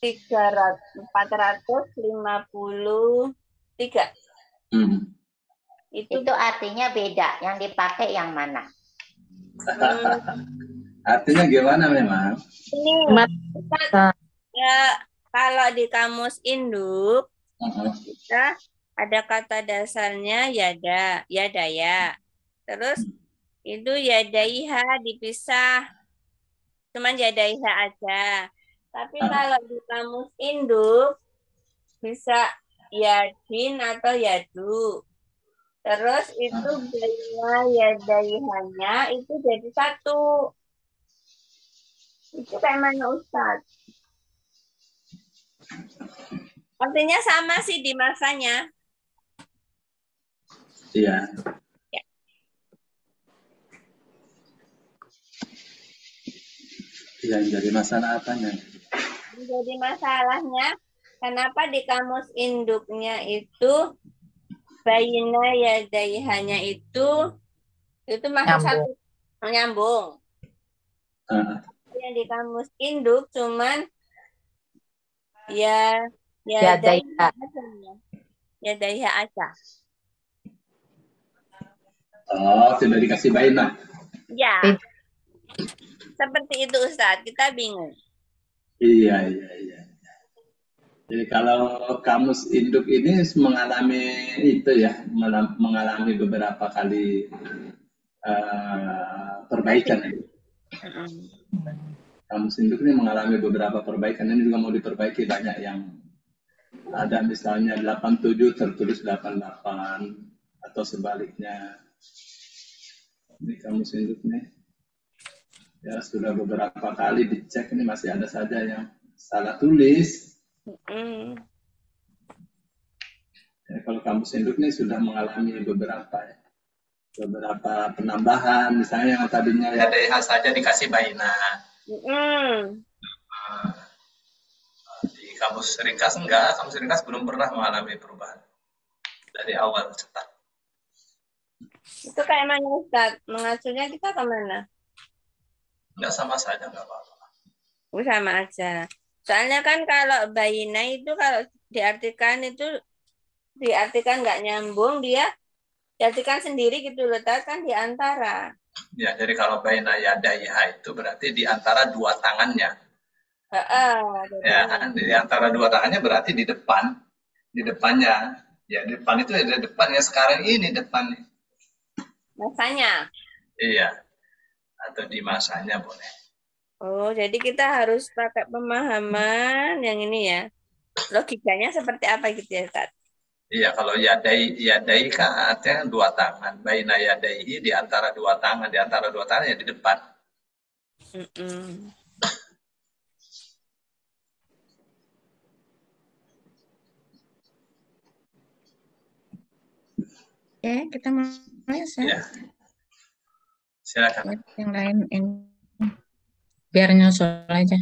453. Itu artinya beda. Yang dipakai yang mana? Artinya gimana memang? Ini ya, kalau di kamus induk kita ada kata dasarnya yada, yadaya. Terus itu yadaiha dipisah, cuman yadaiha aja. Tapi kalau di kamus induk bisa yadin atau yadu. Terus itu baina yadaihanya itu jadi satu. Itu kayak mana Ustadz? Artinya sama sih di masanya. Iya. Ya. Yang jadi masalah apanya? Jadi masalahnya, kenapa di kamus induknya itu baina yadaihanya itu masuk satu nyambung. Yang di kamus induk cuman yadaiha aja. Oh, tidak dikasih baina. Ya. Seperti itu Ustadz, kita bingung. Iya. Jadi kalau kamus induk ini mengalami itu ya, mengalami beberapa kali perbaikan. Kamus induk ini mengalami beberapa perbaikan. Ini juga mau diperbaiki, banyak yang ada misalnya 87 tertulis 88 atau sebaliknya. Ini kamus induk nih. Ya sudah beberapa kali dicek, ini masih ada saja yang salah tulis. Ya, kalau kamus induk ini sudah mengalami beberapa penambahan, misalnya yang tadinya ya DH saja dikasih baina. Di kamus ringkas enggak, kamus ringkas belum pernah mengalami perubahan dari awal cetak. Itu kayak mana Ustaz? Mengacunya kita kemana? Enggak, sama saja, enggak apa-apa. Sama aja. Soalnya kan kalau baina itu kalau diartikan nggak nyambung, dia diartikan sendiri gitu loh, kan di antara. Ya, jadi kalau baina yadaiha itu berarti di antara dua tangannya. Ya, di antara dua tangannya berarti di depannya. Ya, di depan itu ada depannya, sekarang ini depannya. Masanya? Iya. Atau di masanya boleh. Oh, jadi kita harus pakai pemahaman yang ini ya. Logikanya seperti apa gitu ya, Ustaz? Iya, kalau yadai kan artinya dua tangan. Baina yadaihi di antara dua tangan. Di antara dua tangan ya di depan. Oke, kita mulai ya. Silakan. Yang lain biar nyusul aja.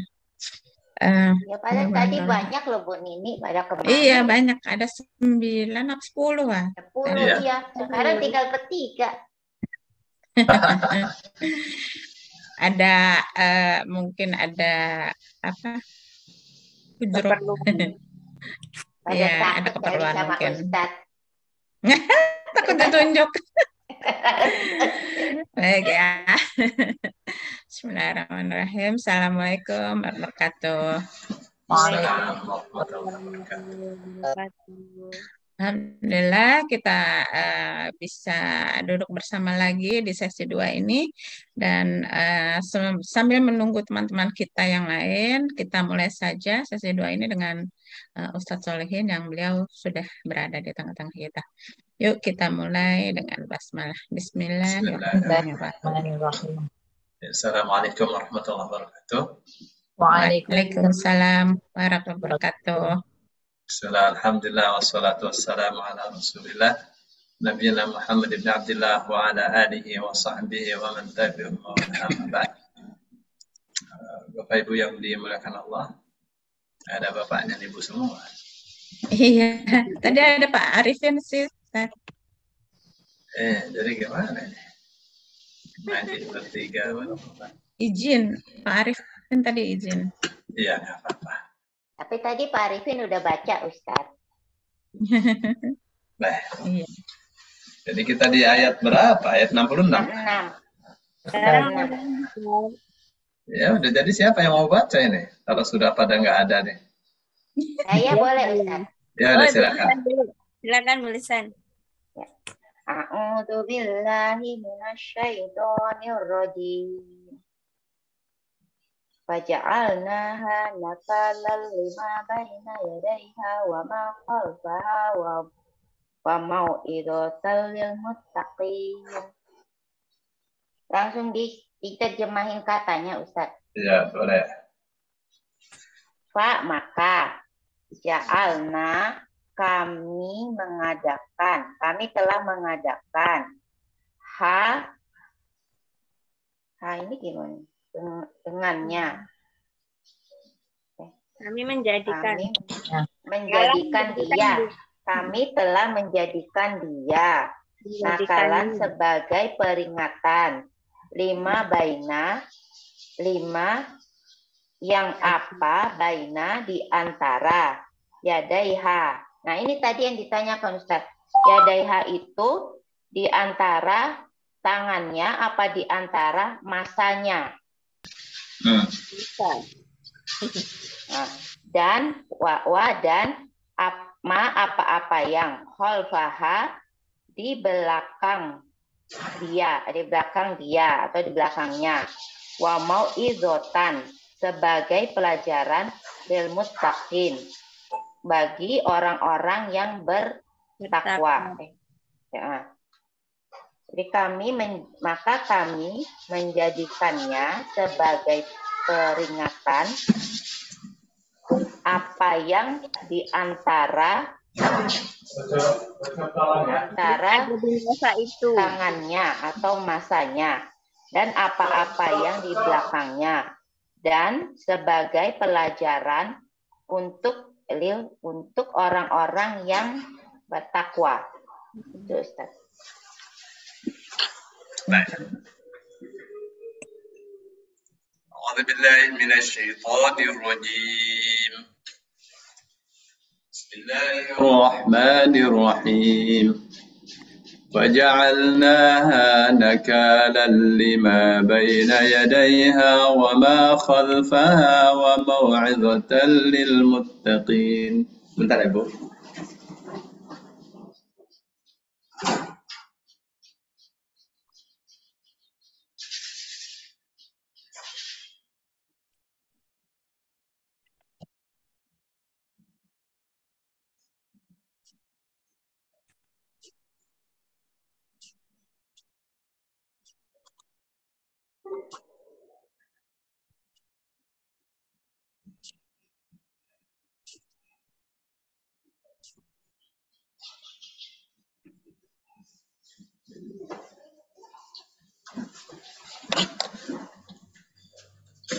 Ya padahal tadi banyak loh Bu Nini, pada kemana? Iya banyak, ada 9 atau 10 lah. 10 iya. Sekarang tinggal bertiga. Ada mungkin ada apa? Iya, ada keperluan sama mungkin. Takut ditunjuk. Baik ya. Bismillahirrahmanirrahim. Assalamualaikum warahmatullahi wabarakatuh. Alhamdulillah kita bisa duduk bersama lagi di sesi 2 ini dan sambil menunggu teman-teman kita yang lain, kita mulai saja sesi 2 ini dengan Ustadz Solihin yang beliau sudah berada di tengah-tengah kita. Yuk kita mulai dengan basmalah. Bismillahirrahmanirrahim. Assalamualaikum warahmatullahi wabarakatuh. Waalaikumsalam warahmatullahi wabarakatuh. Bismillah, alhamdulillah, wassalatu wassalamu ala rasulillah Nabiyina Muhammad ibn Abdullah wa ala alihi wa sahbihi wa man tabi'ahum wa man ba'd. Bapak Ibu yang dimuliakan Allah, ada bapaknya Ibu semua. Iya, tadi ada Pak Arifin sih. Jadi gimana ini? Ngaji bertiga. Izin, Pak Arifin tadi izin. Iya, nggak apa-apa. Tapi tadi Pak Arifin udah baca, Ustadz. Nah, Iya. jadi kita di ayat berapa? Ayat 66. 6. Sekarang 6. Ya, udah jadi siapa yang mau baca ini? Kalau sudah pada nggak ada nih. Saya boleh, Ustadz. Ya, udah silakan. Silakan tulisan. A'udzu billahi minasyaitonir rajim. Faja'alnaha nakalan lima baina yadayha wa ma khalfaha wa mau'idatan lil muttaqin. Langsung diterjemahin katanya, Ustaz. Ya, boleh. Fa maka ja'alna kami telah mengadakan ini gimana? Dengannya. Kami menjadikan. Kami telah menjadikan dia nakalan sebagai peringatan. 5 yang apa baina di antara yadaiha. Nah, ini tadi yang ditanyakan Ustaz. Yadaiha itu di antara tangannya apa di antara masanya? Nah, dan apa-apa yang khalfaha di belakang dia atau di belakangnya. Wa mau'izotan sebagai pelajaran lil muttaqin bagi orang-orang yang bertakwa. Ya. Jadi maka kami menjadikannya sebagai peringatan apa yang di antara tangannya atau masanya dan apa-apa yang di belakangnya dan sebagai pelajaran untuk orang-orang yang bertakwa. Itu Ustaz. أعوذ بالله من الشيطان الرجيم بسم الله الرحمن الرحيم وجعلناها نكالا لما بين يديها وما خلفها وموعظة للمتقين. Bentar Ibu.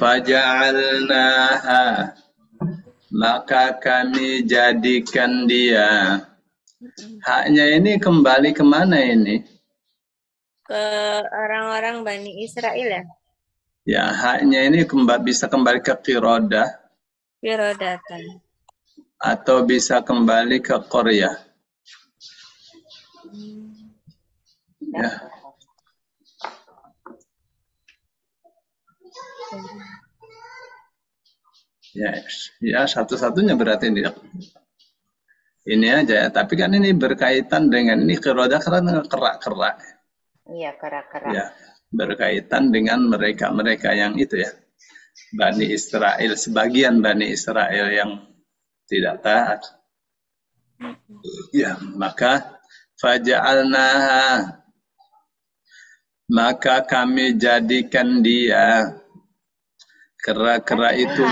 Faja'alnaha, maka kami jadikan dia. Haknya ini kembali kemana ini? Ke orang-orang Bani Israel ya? Ya, haknya ini bisa kembali ke Qirodah. Qirodatan. Atau bisa kembali ke Korea. Ya. Ya satu-satunya berarti ini aja ya. Tapi kan ini berkaitan dengan ini Qirodah karena kerak-kerak. Iya, kerak-kerak. Ya, berkaitan dengan mereka yang itu ya. Bani Israel, sebagian Bani Israel yang tidak taat. Ya, maka faja'alnaha, maka kami jadikan dia kera-kera itu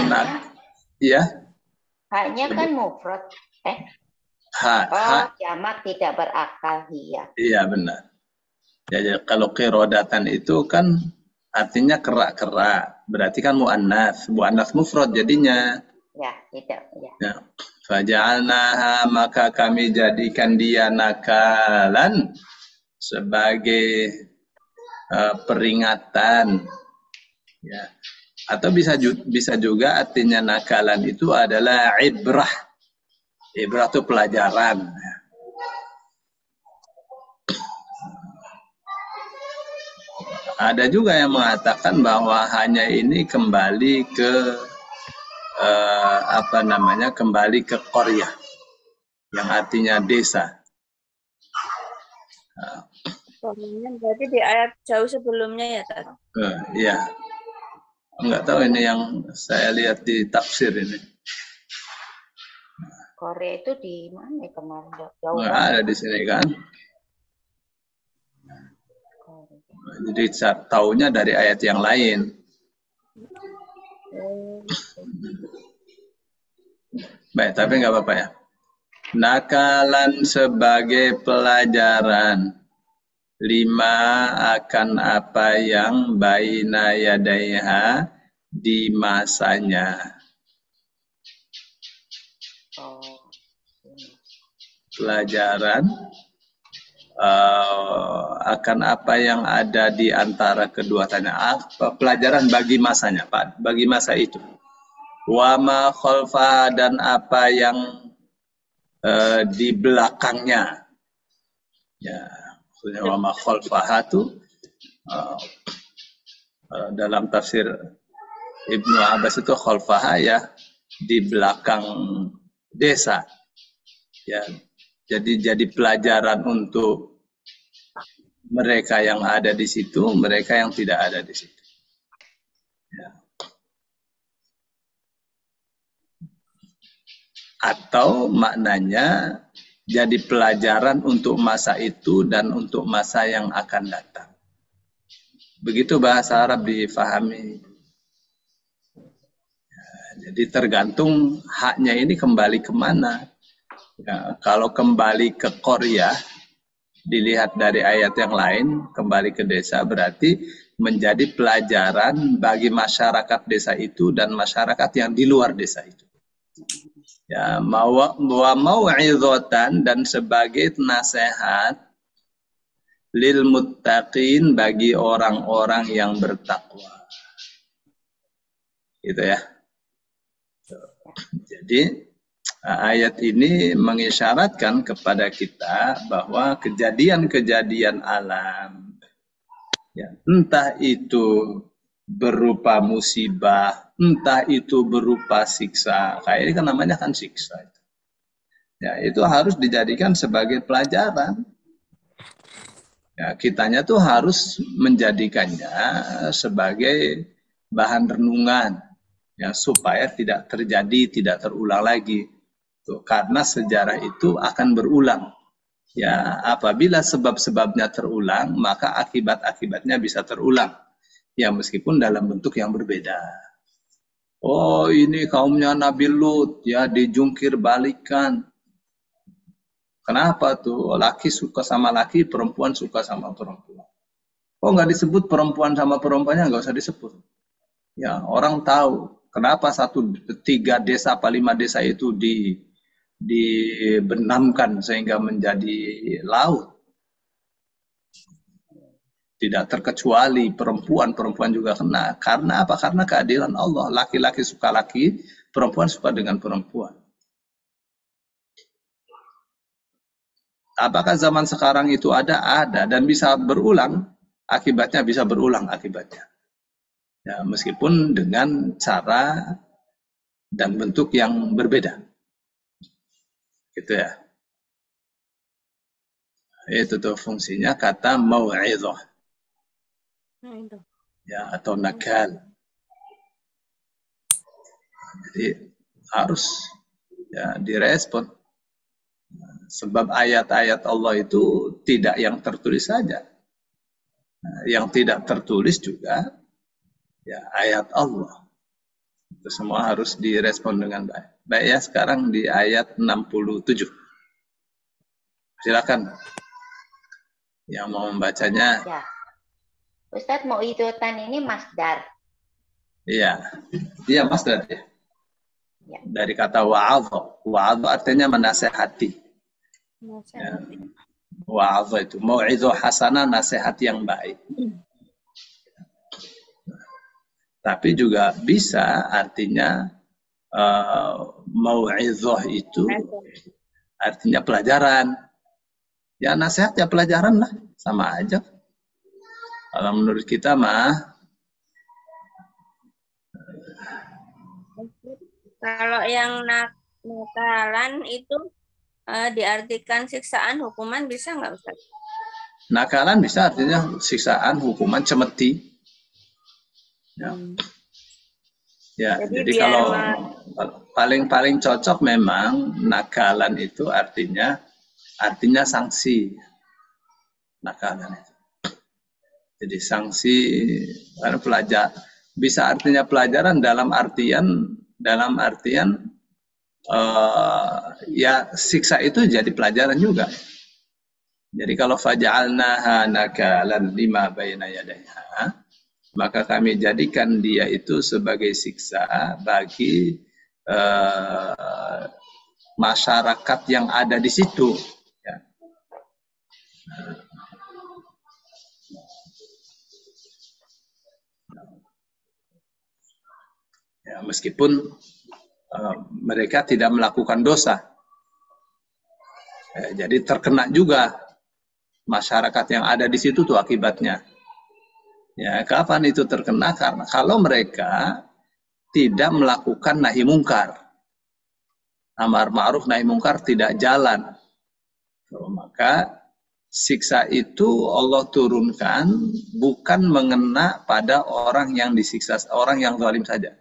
ya. Haknya kan mufrad. Jamak tidak berakal ya. Iya benar. Jadi kalau qirodatan itu kan artinya kerak-kerak, berarti kan muannats mufrad jadinya. Ya, tidak ya. Ya. Faja'alnaha, maka kami jadikan dia nakalan sebagai peringatan. Ya. Atau bisa juga artinya nakalan itu adalah ibrah. Ibrah itu pelajaran. Ada juga yang mengatakan bahwa hanya ini kembali ke kembali ke qaryah yang artinya desa. Berarti di ayat jauh sebelumnya ya, Tat? Iya. Enggak tahu ini yang saya lihat di tafsir ini. Korea itu di mana kemarin? Jauh Nggak ada di sini kan. Jadi taunya dari ayat yang lain. Baik, tapi nggak apa-apa ya. Nakalan sebagai pelajaran. 5 akan apa yang baina yadaiha di masanya. Pelajaran akan apa yang ada di antara kedua tanya. Pelajaran bagi masanya, Pak, bagi masa itu. Wama khalfa dan apa yang di belakangnya. Ya, maksudnya wama khalfaha itu dalam tafsir Ibnu Abbas itu khalfaha ya di belakang desa. Ya, jadi pelajaran untuk mereka yang ada di situ, mereka yang tidak ada di situ. Ya. Atau maknanya jadi pelajaran untuk masa itu dan untuk masa yang akan datang. Begitu bahasa Arab difahami. Ya, jadi tergantung haknya ini kembali kemana. Ya, kalau kembali ke Korea, dilihat dari ayat yang lain, kembali ke desa berarti menjadi pelajaran bagi masyarakat desa itu dan masyarakat yang di luar desa itu. Ya, wa mau'izatan dan sebagai nasihat lil muttaqin bagi orang-orang yang bertakwa. Gitu ya. Jadi ayat ini mengisyaratkan kepada kita bahwa kejadian-kejadian alam, ya, entah itu berupa musibah, entah itu berupa siksa, kayak ini kan namanya kan siksa. Ya, itu harus dijadikan sebagai pelajaran. Ya, kitanya tuh harus menjadikannya sebagai bahan renungan, ya, supaya tidak terjadi, tidak terulang lagi. Tuh, karena sejarah itu akan berulang. Ya, apabila sebab-sebabnya terulang, maka akibat-akibatnya bisa terulang. Ya, meskipun dalam bentuk yang berbeda. Oh, ini kaumnya Nabi Lut, ya, dijungkir balikan. Kenapa tuh? Laki suka sama laki, perempuan suka sama perempuan. Oh, nggak disebut perempuan sama perempuannya, nggak usah disebut. Ya, orang tahu kenapa 3 desa apa 5 desa itu dibenamkan sehingga menjadi laut. Tidak terkecuali perempuan juga kena. Karena apa? Karena keadilan Allah. Laki-laki suka laki, perempuan suka dengan perempuan. Apakah zaman sekarang itu ada? Ada. Dan bisa berulang. Akibatnya bisa berulang akibatnya. Ya, meskipun dengan cara dan bentuk yang berbeda. Gitu ya. Itu tuh fungsinya kata mau'izah. Ya, atau nakal. Jadi harus ya direspon. Sebab ayat-ayat Allah itu tidak yang tertulis saja. Yang tidak tertulis juga ya ayat Allah. Itu semua harus direspon dengan baik. Baik ya, sekarang di ayat 67. Silakan. Yang mau membacanya. Ya. Ustadz, mau'izatan ini masdar. Iya. Iya, masdar ya. Ya. Dari kata wa'adha. Wa'adha artinya menasehati. Ya. Wa'adha itu mau'izah hasanah, nasihat yang baik. Tapi juga bisa artinya mau'izah itu artinya pelajaran. Ya nasihat ya pelajaran lah, sama aja. Kalau menurut kita mah. Kalau yang nakalan itu diartikan siksaan hukuman bisa nggak Ustaz? Nakalan bisa artinya siksaan hukuman cemeti. Ya. Ya, jadi kalau paling cocok memang nakalan itu artinya sanksi. Nakalan itu. Jadi sanksi pelajar bisa artinya pelajaran dalam artian ya siksa itu jadi pelajaran juga. Jadi kalau faja'alnaha nakalan lima baina yadayha, maka kami jadikan dia itu sebagai siksa bagi masyarakat yang ada di situ. Ya. Ya, meskipun mereka tidak melakukan dosa, ya, jadi terkena juga masyarakat yang ada di situ tuh akibatnya. Ya, kapan itu terkena? Karena kalau mereka tidak melakukan nahi mungkar, amar ma'ruf nahi mungkar tidak jalan, maka siksa itu Allah turunkan bukan mengena pada orang yang disiksa, orang yang zalim saja.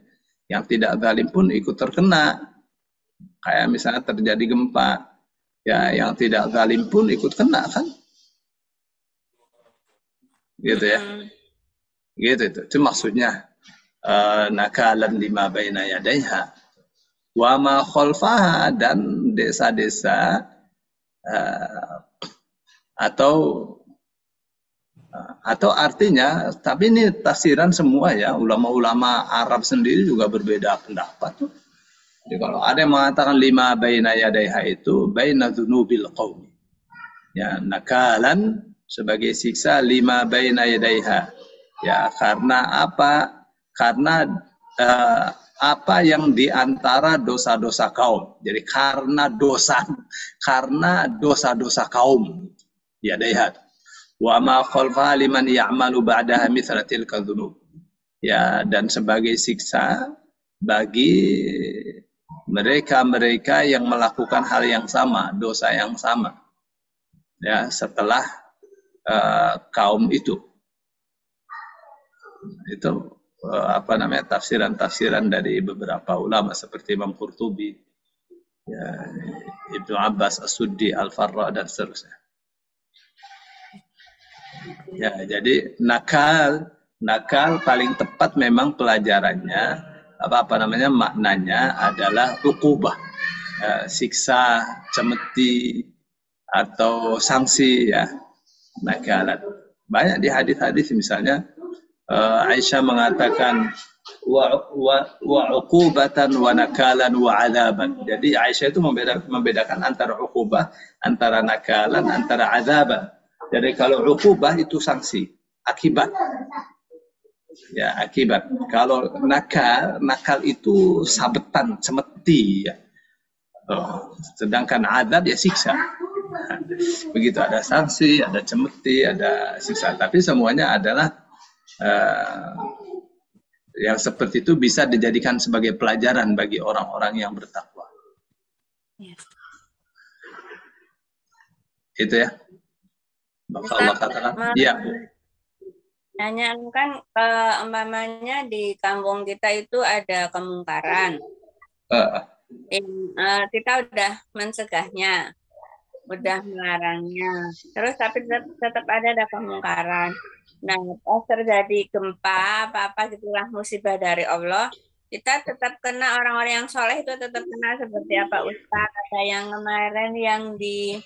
Yang tidak zalim pun ikut terkena. Kayak misalnya terjadi gempa, ya yang tidak zalim pun ikut kena kan? Gitu ya. Gitu itu maksudnya nakalan lima baina yadayha wa ma khalfaha, dan desa-desa atau artinya, tapi ini tafsiran semua ya, ulama-ulama Arab sendiri juga berbeda pendapat tuh. Jadi kalau ada yang mengatakan lima baina yadayha itu baina dzunubil qaumi, ya nakalan sebagai siksa lima baina yadayha, ya karena apa? Karena apa yang diantara dosa-dosa kaum. Jadi karena dosa-dosa kaum, yadayha. Wa ma khalfa liman ya'malu ba'daha mithla tilka dzunub. Ya, dan sebagai siksa bagi mereka-mereka yang melakukan hal yang sama, dosa yang sama. Ya, setelah kaum itu. Itu tafsiran dari beberapa ulama seperti Imam Qurtubi, ya, Ibnu Abbas, As-Suddi, Al-Farra dan seterusnya. Ya, jadi nakal paling tepat memang pelajarannya maknanya adalah uqubah, siksa, cemeti atau sanksi, ya, nakalan. Banyak di hadis-hadis misalnya Aisyah mengatakan wa uqubatan wa nakalan wa adzaban. Jadi Aisyah itu membedakan antara uqubah, antara nakalan, antara adzaban. Jadi kalau uqubah itu sanksi, akibat. Ya, akibat. Kalau nakal itu sabetan, cemeti, ya. Sedangkan adab ya siksa. Begitu, ada sanksi, ada cemeti, ada siksa. Tapi semuanya adalah yang seperti itu bisa dijadikan sebagai pelajaran bagi orang-orang yang bertakwa. Yes. Itu ya. Maka Allah katakan, iya. Nanya kan umpamanya di kampung kita itu ada kemungkaran. Kita udah mencegahnya, udah melarangnya. Terus tapi tetap ada kemungkaran. Nah, pas terjadi gempa apa gitulah musibah dari Allah, kita tetap kena, orang-orang yang soleh itu tetap kena seperti apa Ustaz? Ada yang kemarin yang di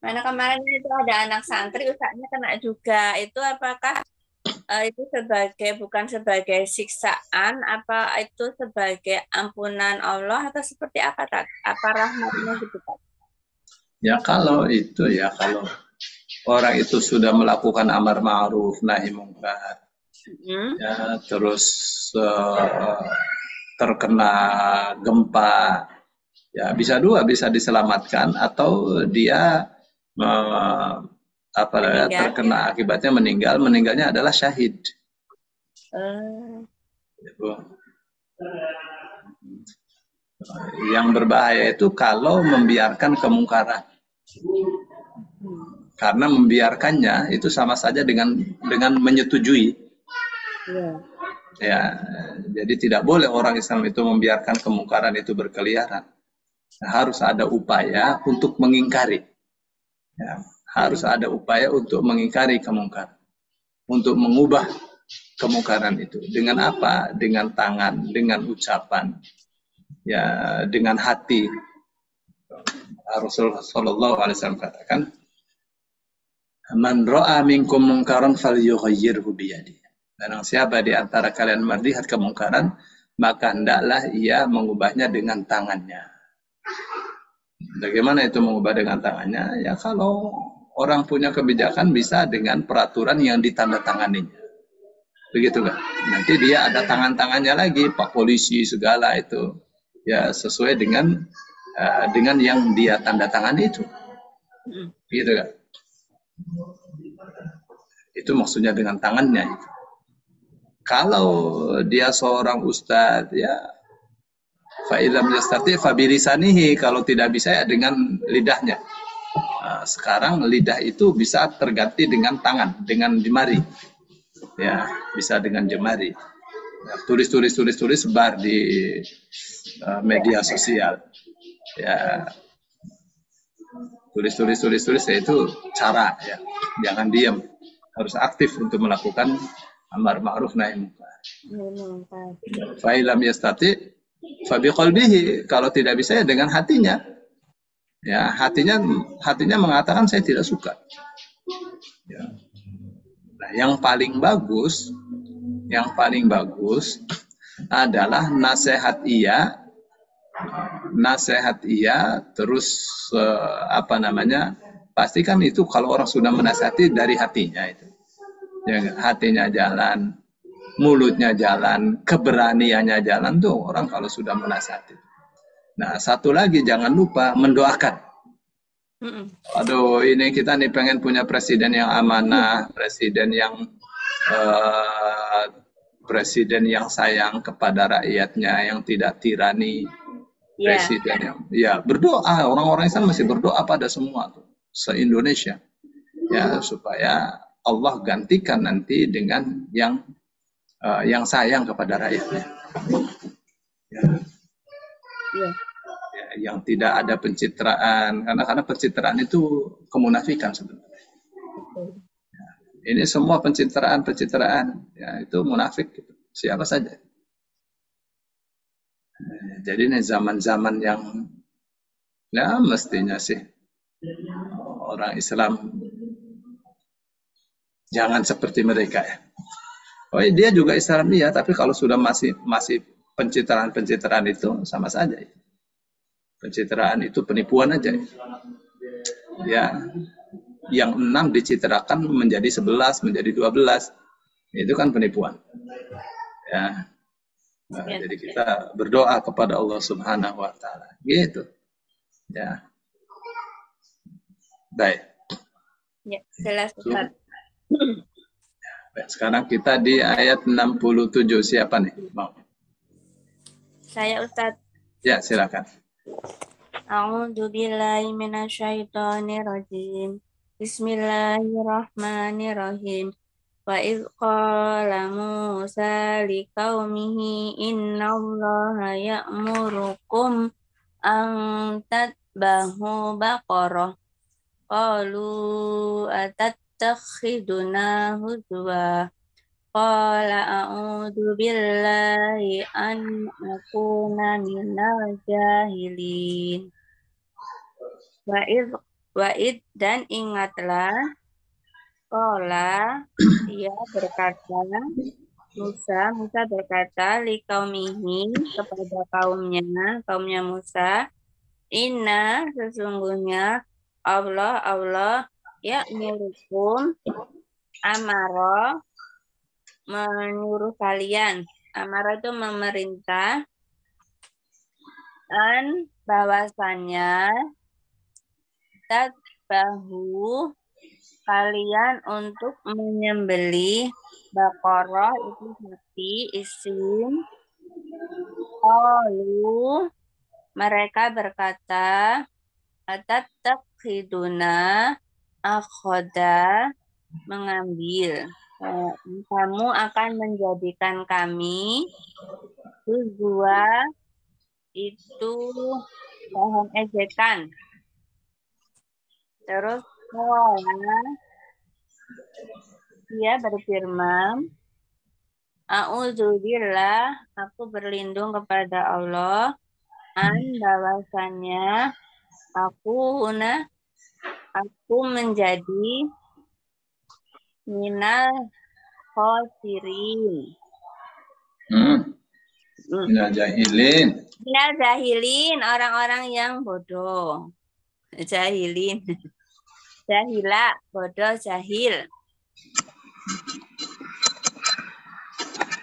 mana kemarin itu ada anak santri, Ustaznya kena juga. Itu apakah itu bukan sebagai siksaan, apa itu sebagai ampunan Allah atau seperti apa? Apa rahmatnya gitu Pak? Ya kalau orang itu sudah melakukan amar ma'ruf nahi mungkar, ya, terus terkena gempa, ya bisa dua, bisa diselamatkan atau dia terkena akibatnya meninggal. Meninggalnya adalah syahid. Yang berbahaya itu kalau membiarkan kemungkaran. Karena membiarkannya itu sama saja dengan menyetujui. Ya, jadi tidak boleh orang Islam itu membiarkan kemungkaran itu berkeliaran. Harus ada upaya untuk mengingkari. Ya, harus ada upaya untuk mengingkari kemungkaran. Untuk mengubah kemungkaran itu. Dengan apa? Dengan tangan, dengan ucapan, ya, dengan hati. Rasulullah Shallallahu Alaihi Wasallam katakan, "Man ra'a minkum munkaran falyughayyirhu biyadihi." Dan siapa di antara kalian melihat kemungkaran, maka hendaklah ia mengubahnya dengan tangannya. Bagaimana itu mengubah dengan tangannya? Ya, kalau orang punya kebijakan bisa dengan peraturan yang ditandatanganinya. Begitu kan? Nanti dia ada tangan-tangannya lagi, Pak Polisi segala itu. Ya, sesuai dengan yang dia tanda tangan itu. Gitu kan? Itu maksudnya dengan tangannya. Kalau dia seorang ustadz, ya fa'ilam yastati fabilisanihi, kalau tidak bisa ya dengan lidahnya. Sekarang lidah itu bisa terganti dengan tangan, dengan jemari. Ya, bisa dengan jemari. Ya, tulis sebar di media sosial. Ya, tulis ya, itu cara, ya. Jangan diam, harus aktif untuk melakukan amar ma'ruf nahi munkar. Fa'ilam yastati fabiqalbihi, kalau tidak bisa ya dengan hatinya. Ya, hatinya mengatakan saya tidak suka. Ya. Nah, yang paling bagus adalah nasihat iya, terus pastikan itu kalau orang sudah menasihati dari hatinya itu. Ya, hatinya jalan, mulutnya jalan, keberaniannya jalan tuh orang kalau sudah menasihati. Nah, satu lagi jangan lupa mendoakan. Aduh, ini kita nih pengen punya presiden yang amanah, presiden yang sayang kepada rakyatnya, yang tidak tirani, presiden yang berdoa. Orang-orang Islam masih berdoa pada semua tuh, se-Indonesia, ya, supaya Allah gantikan nanti dengan yang sayang kepada rakyatnya. Yang tidak ada pencitraan, karena pencitraan itu kemunafikan sebenarnya. Ini semua pencitraan, ya, itu munafik, gitu. Siapa saja. Jadi ini zaman-zaman yang, ya, mestinya sih orang Islam jangan seperti mereka, ya. Oh, dia juga Islam, ya, tapi kalau sudah masih pencitraan itu sama saja. Pencitraan itu penipuan aja. Ya, yang 6 dicitrakan menjadi 11, menjadi 12. Itu kan penipuan. Ya. Nah, jadi kita berdoa kepada Allah Subhanahu wa taala. Gitu. Ya. Baik. Ya, jelas, Ustaz. Sekarang kita di ayat 67. Siapa nih? Mau? Saya, Ustaz. Ya, silakan. A'udzu billahi minasyaitonir rajim. Bismillahirrahmanirrahim. Wa idz qala Musa liqaumihi innallaha ya'murukum an tadbahu baqarah. Qalu atattakhiduna huzwa. Qala a'udzu billahi an akuna minal jahilin. Wa'id dan ingatlah, qala, dia berkata, Musa berkata, liqaumihi, kepada kaumnya Musa, inna, sesungguhnya Allah ya'murukum, amara, menyuruh kalian. Amara itu memerintah. Dan bahwasannya tadbahu kalian untuk menyembelih Baqarah itu sapi isim. Qalu mereka berkata atattakhiduna akhoda mengambil. Kamu akan menjadikan kami huzwa itu bahan ejekan. Terus dia berfirman, A'udzubillah, aku berlindung kepada Allah, bahwasannya aku menjadi minal khosirin. Minal jahilin. Minal jahilin, orang-orang yang bodoh. Jahilin. Jahila, bodoh, jahil.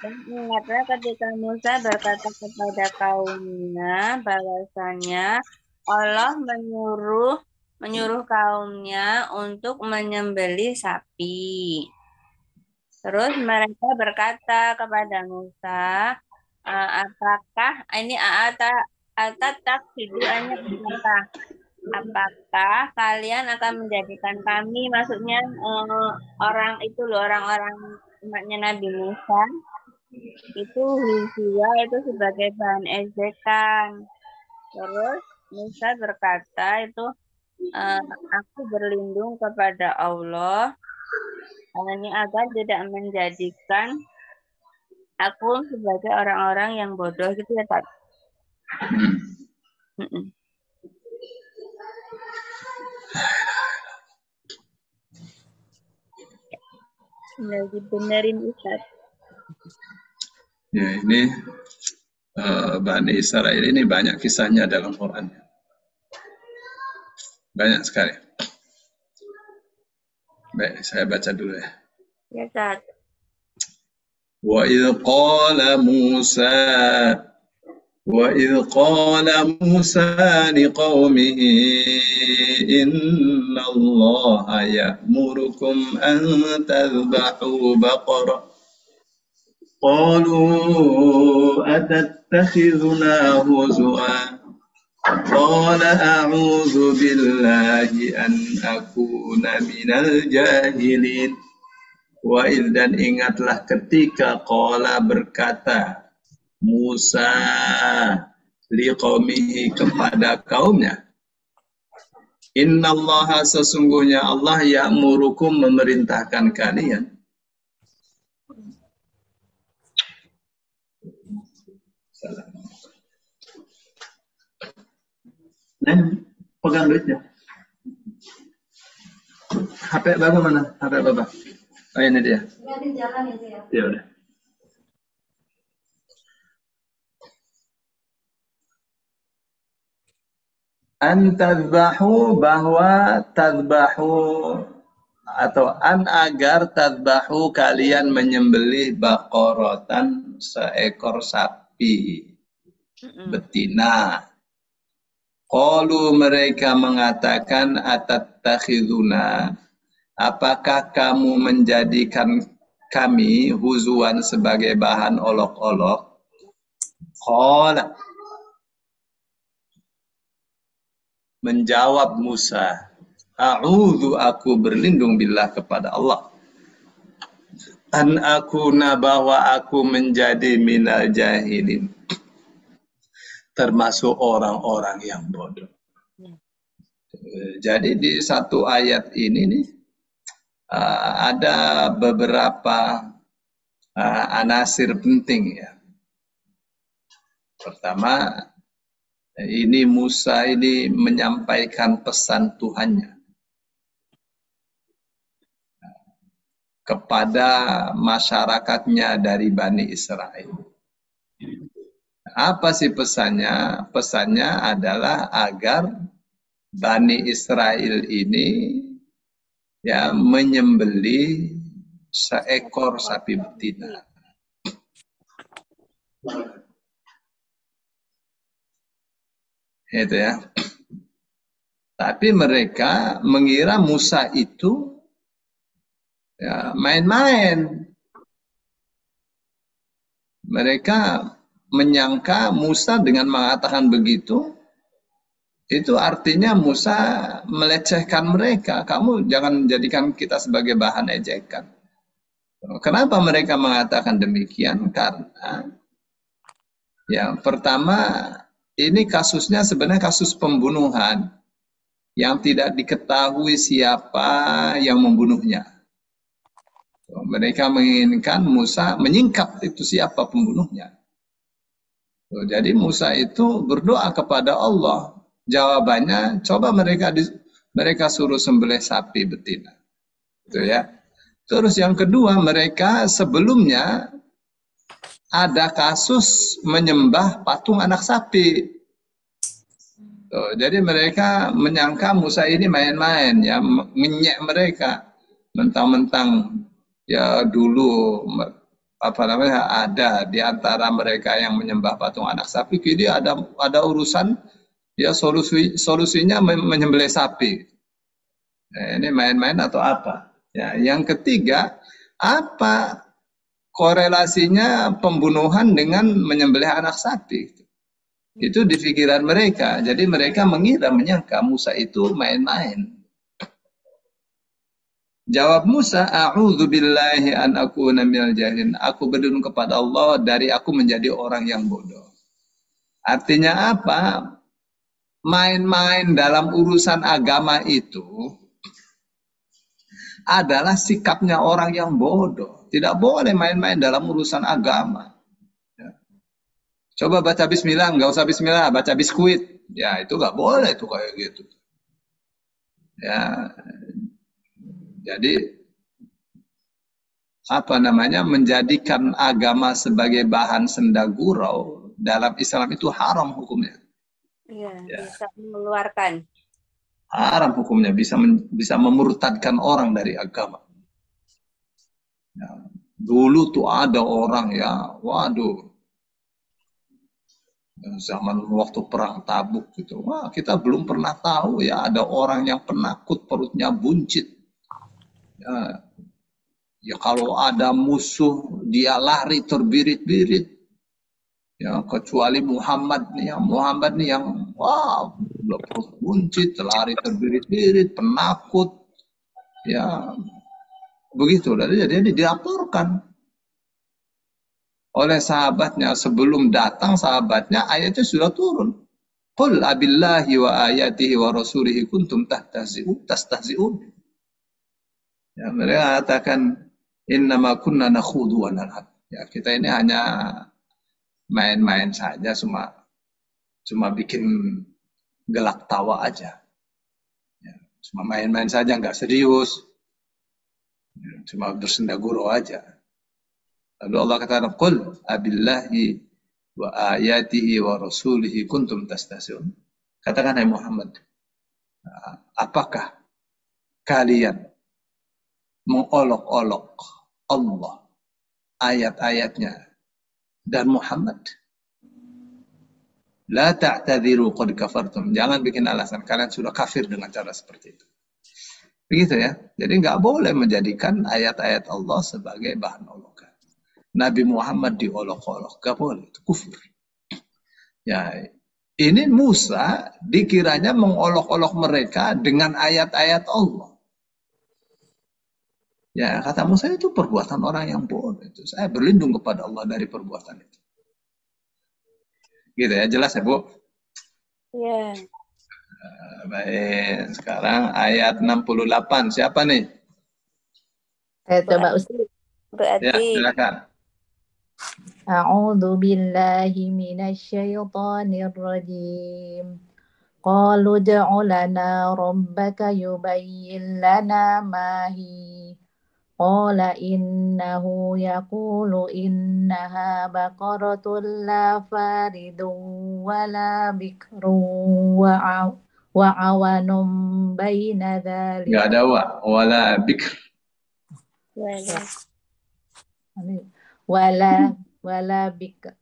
Dan ingatlah ketika Musa berkata kepada kaumnya bahwasanya Allah menyuruh kaumnya untuk menyembelih sapi. Terus mereka berkata kepada Musa, apakah ini apakah kalian akan menjadikan kami, maksudnya orang itu loh, orang-orang umatnya Nabi Musa itu huzwa itu sebagai bahan ejekan. Terus Musa berkata itu aku berlindung kepada Allah hanya agar tidak menjadikan aku sebagai orang-orang yang bodoh gitu ya, Tat. Lagi benerin Ustaz. Ya, ini Bani Israil ini banyak kisahnya dalam Quran. Banyak sekali. Baik, saya baca dulu ya. Ya, Ustaz. وَإِذْ قَالَ مُوسَى لِقَوْمِهِ إِنَّ اللَّهَ يَأْمُرُكُمْ أَن تَذْبَحُوا بَقَرَةً قَالُوا أَتَتَّخِذُنَا هُزُوًا قَالَ أَعُوذُ بِاللَّهِ أَنْ أَكُونَ مِنَ الْجَاهِلِينَ. Wa'id, dan ingatlah ketika qala berkata Musa liqaumihi kepada kaumnya, innallaha sesungguhnya Allah ya'murukum memerintahkan kalian. Nah, pegang duitnya. HP Bapak mana? HP Bapak. Oh, ini dia. Ya udah. An tadbahu, bahwa tadbahu atau an agar tadbahu kalian menyembelih baqaratan seekor sapi betina. Qalu mereka mengatakan atattakhiduna, apakah kamu menjadikan kami huzuan sebagai bahan olok-olok? Qala, menjawab Musa, a'udzu, aku berlindung billah kepada Allah, an akuna, bahwa aku menjadi minal jahilin, termasuk orang-orang yang bodoh. Jadi di satu ayat ini nih ada beberapa anasir penting ya. Pertama, ini Musa ini menyampaikan pesan Tuhannya kepada masyarakatnya dari Bani Israel. Apa sih pesannya? Pesannya adalah agar Bani Israel ini ya menyembelih seekor sapi betina. Itu ya. Tapi mereka mengira Musa itu ya main-main. Mereka menyangka Musa dengan mengatakan begitu, itu artinya Musa melecehkan mereka. Kamu jangan jadikan kita sebagai bahan ejekan. Kenapa mereka mengatakan demikian? Karena yang pertama, ini kasusnya sebenarnya kasus pembunuhan yang tidak diketahui siapa yang membunuhnya. Mereka menginginkan Musa menyingkap itu siapa pembunuhnya. Jadi Musa itu berdoa kepada Allah. Jawabannya, coba mereka suruh sembelih sapi betina. Itu ya. Terus yang kedua, mereka sebelumnya ada kasus menyembah patung anak sapi. Jadi mereka menyangka Musa ini main-main, ya, ngenyek mereka. Mentang-mentang ya dulu ada di antara mereka yang menyembah patung anak sapi, kini ada urusan ya solusinya menyembelih sapi. Ini main-main atau apa? Ya, yang ketiga, apa korelasinya pembunuhan dengan menyembelih anak sapi? Itu di pikiran mereka. Jadi mereka menyangka Musa itu main-main. Jawab Musa, a'udzu billahi an akuna minal jahilin. Aku berlindung kepada Allah dari aku menjadi orang yang bodoh. Artinya apa? Main-main dalam urusan agama itu adalah sikapnya orang yang bodoh. Tidak boleh main-main dalam urusan agama. Coba baca bismillah, nggak usah bismillah, baca biskuit. Ya, itu nggak boleh tuh kayak gitu. Ya, jadi menjadikan agama sebagai bahan sendagurau dalam Islam itu haram hukumnya. Iya, ya. Bisa mengeluarkan. Haram hukumnya, bisa memurtadkan orang dari agama. Ya, dulu tuh ada orang ya, waduh, zaman waktu perang Tabuk gitu, wah kita belum pernah tahu ya ada orang yang penakut perutnya buncit. Ya kalau ada musuh dia lari terbirit-birit. Ya kecuali Muhammad nih yang wah perut buncit, lari terbirit-birit, penakut. Ya begitu, jadi dilaporkan oleh sahabatnya. Sebelum datang sahabatnya, ayatnya sudah turun. Qul abillahi wa ayatihi wa rasulihi kuntum tastahzi'un. Ya, mereka katakan innama kunna nakhudu wa nal'ab. Ya, kita ini hanya main-main saja, cuma bikin gelak tawa aja. Ya, cuma main-main saja, nggak serius. Ya, cuma bersendagurau aja. Lalu Allah katakan, Qul abillahi wa ayatihi wa rasulihi kuntum tastahzi'un. Katakan, hai Muhammad, apakah kalian mengolok-olok Allah, ayat-ayatnya, dan Muhammad? La ta'tadiru qad kafartum. Jangan bikin alasan, kalian sudah kafir dengan cara seperti itu. Begitu ya. Jadi nggak boleh menjadikan ayat-ayat Allah sebagai bahan olokan. Nabi Muhammad diolok-olok, gak boleh, itu kufur. Ya, ini Musa dikiranya mengolok-olok mereka dengan ayat-ayat Allah. Ya, kata Musa itu perbuatan orang yang bodoh. Itu saya berlindung kepada Allah dari perbuatan itu. Gitu ya, jelas ya Bu? Iya. Baik, sekarang ayat 68. Siapa nih? Saya coba Ustaz. Berarti Ya, silakan. A'udzu billahi minasyaitonir rajim. Qalu ud'u lana rabbaka yubayyin lana ma hi. Qala innahu yaqulu innaha baqaratun la faridun wa la bikrun wa awanum baina dzalik. Enggak ada wala bikr. Wala. Wala bik.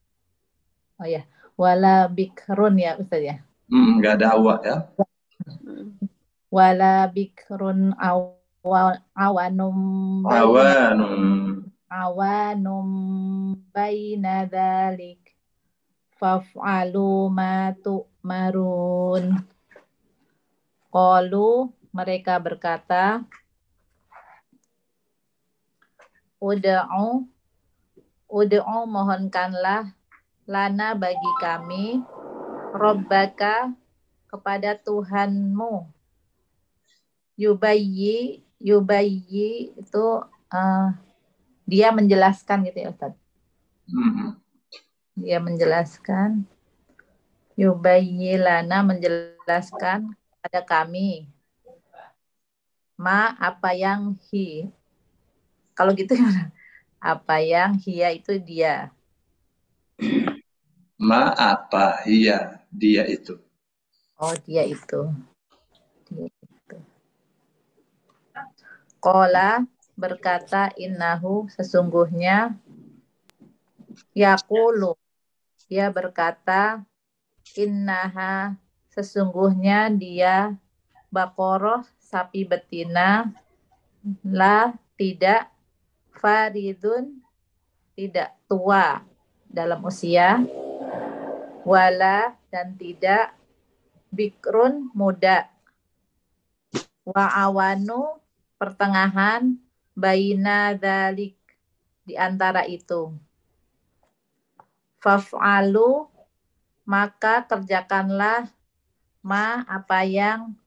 Oh ya, wala bikrun ya Ustaz ya. Nggak ada awak ya. Wala bikrun awanum baina dzalik faf'alu ma tu'marun. Qalu, mereka berkata, Ud'u mohonkanlah lana bagi kami Rabbaka kepada Tuhanmu. Yubayyi itu dia menjelaskan gitu ya Ustaz. Dia menjelaskan. Yubayyi lana menjelaskan kepada kami. Ma apa yang kalau gitu apa yang hiya itu dia. Ma apa hiya dia itu. Oh dia itu. Qala berkata innahu sesungguhnya yaqulu dia berkata innaha sesungguhnya dia baqarah sapi betina la tidak faridun tidak tua dalam usia wala dan tidak bikrun muda wa awanu pertengahan baina dzalik di antara itu faf'alu maka kerjakanlah ma apa yang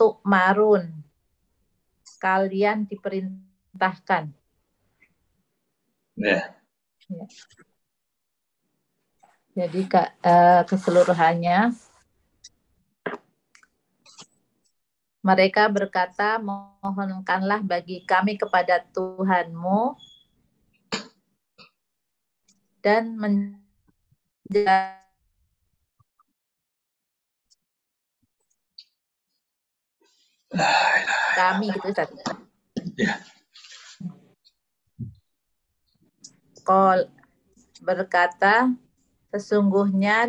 tu'marun kalian diperintahkan. Ya. Jadi keseluruhannya mereka berkata mohonkanlah bagi kami kepada Tuhanmu dan kami gitu Ustaz. Ya. Qol berkata sesungguhnya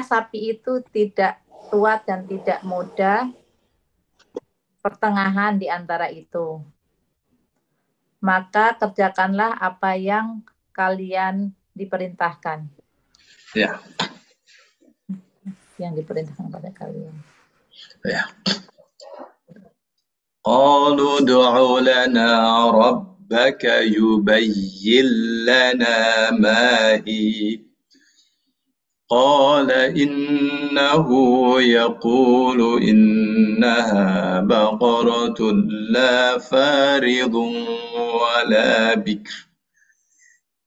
sapi itu tidak tua dan tidak muda pertengahan di antara itu. Maka kerjakanlah apa yang kalian diperintahkan. Ya. Yang diperintahkan pada kalian. Ya. Qalu du'u lana rabbaka yubayyin lana ma hi. Qala innahu yaqulu innaha baqaratun la faridun wa la bikr.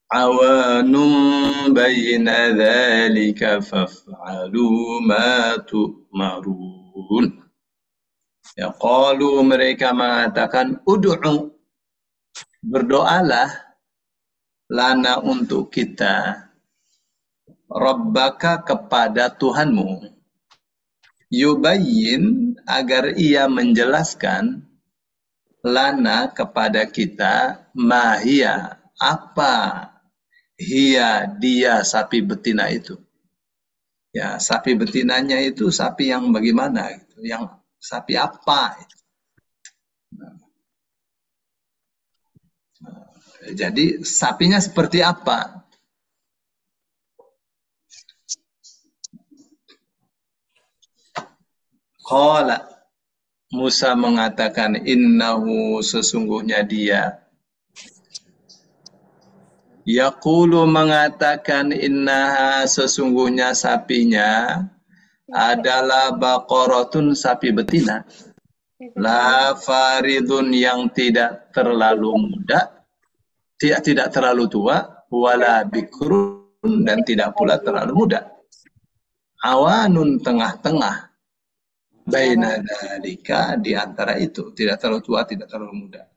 Awanun baina dhalika faf'alu ma tu'marun. Ya qalu mereka mengatakan ud'u berdoalah lana untuk kita Rabbaka kepada Tuhanmu yubayyin agar ia menjelaskan lana kepada kita mahia apa hiya dia sapi betina itu. Ya, sapi betinanya itu sapi yang bagaimana gitu, yang sapi apa itu. Jadi sapinya seperti apa? Qala Musa mengatakan innahu sesungguhnya dia yaqulu mengatakan innaha sesungguhnya sapinya adalah baqaratun sapi betina la faridun yang tidak terlalu muda tidak terlalu tua wala bikrun dan tidak pula terlalu muda awanun tengah-tengah baina dzalika di antara itu tidak terlalu tua tidak terlalu muda.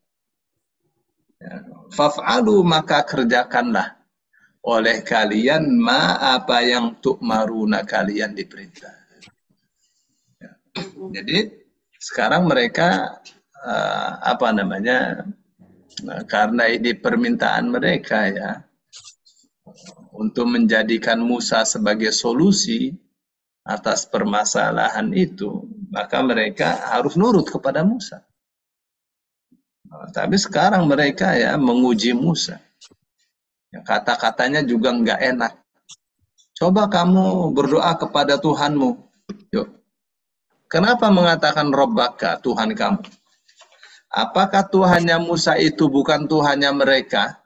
Faf'alu maka kerjakanlah oleh kalian ma apa yang tu'maruna kalian diperintah. Jadi sekarang mereka karena ini permintaan mereka ya untuk menjadikan Musa sebagai solusi atas permasalahan itu, maka mereka harus nurut kepada Musa. Tapi sekarang mereka ya menguji Musa. Kata-katanya juga nggak enak. Coba kamu berdoa kepada Tuhanmu. Yuk. Kenapa mengatakan Rabbaka, Tuhan kamu? Apakah Tuhannya Musa itu bukan Tuhannya mereka?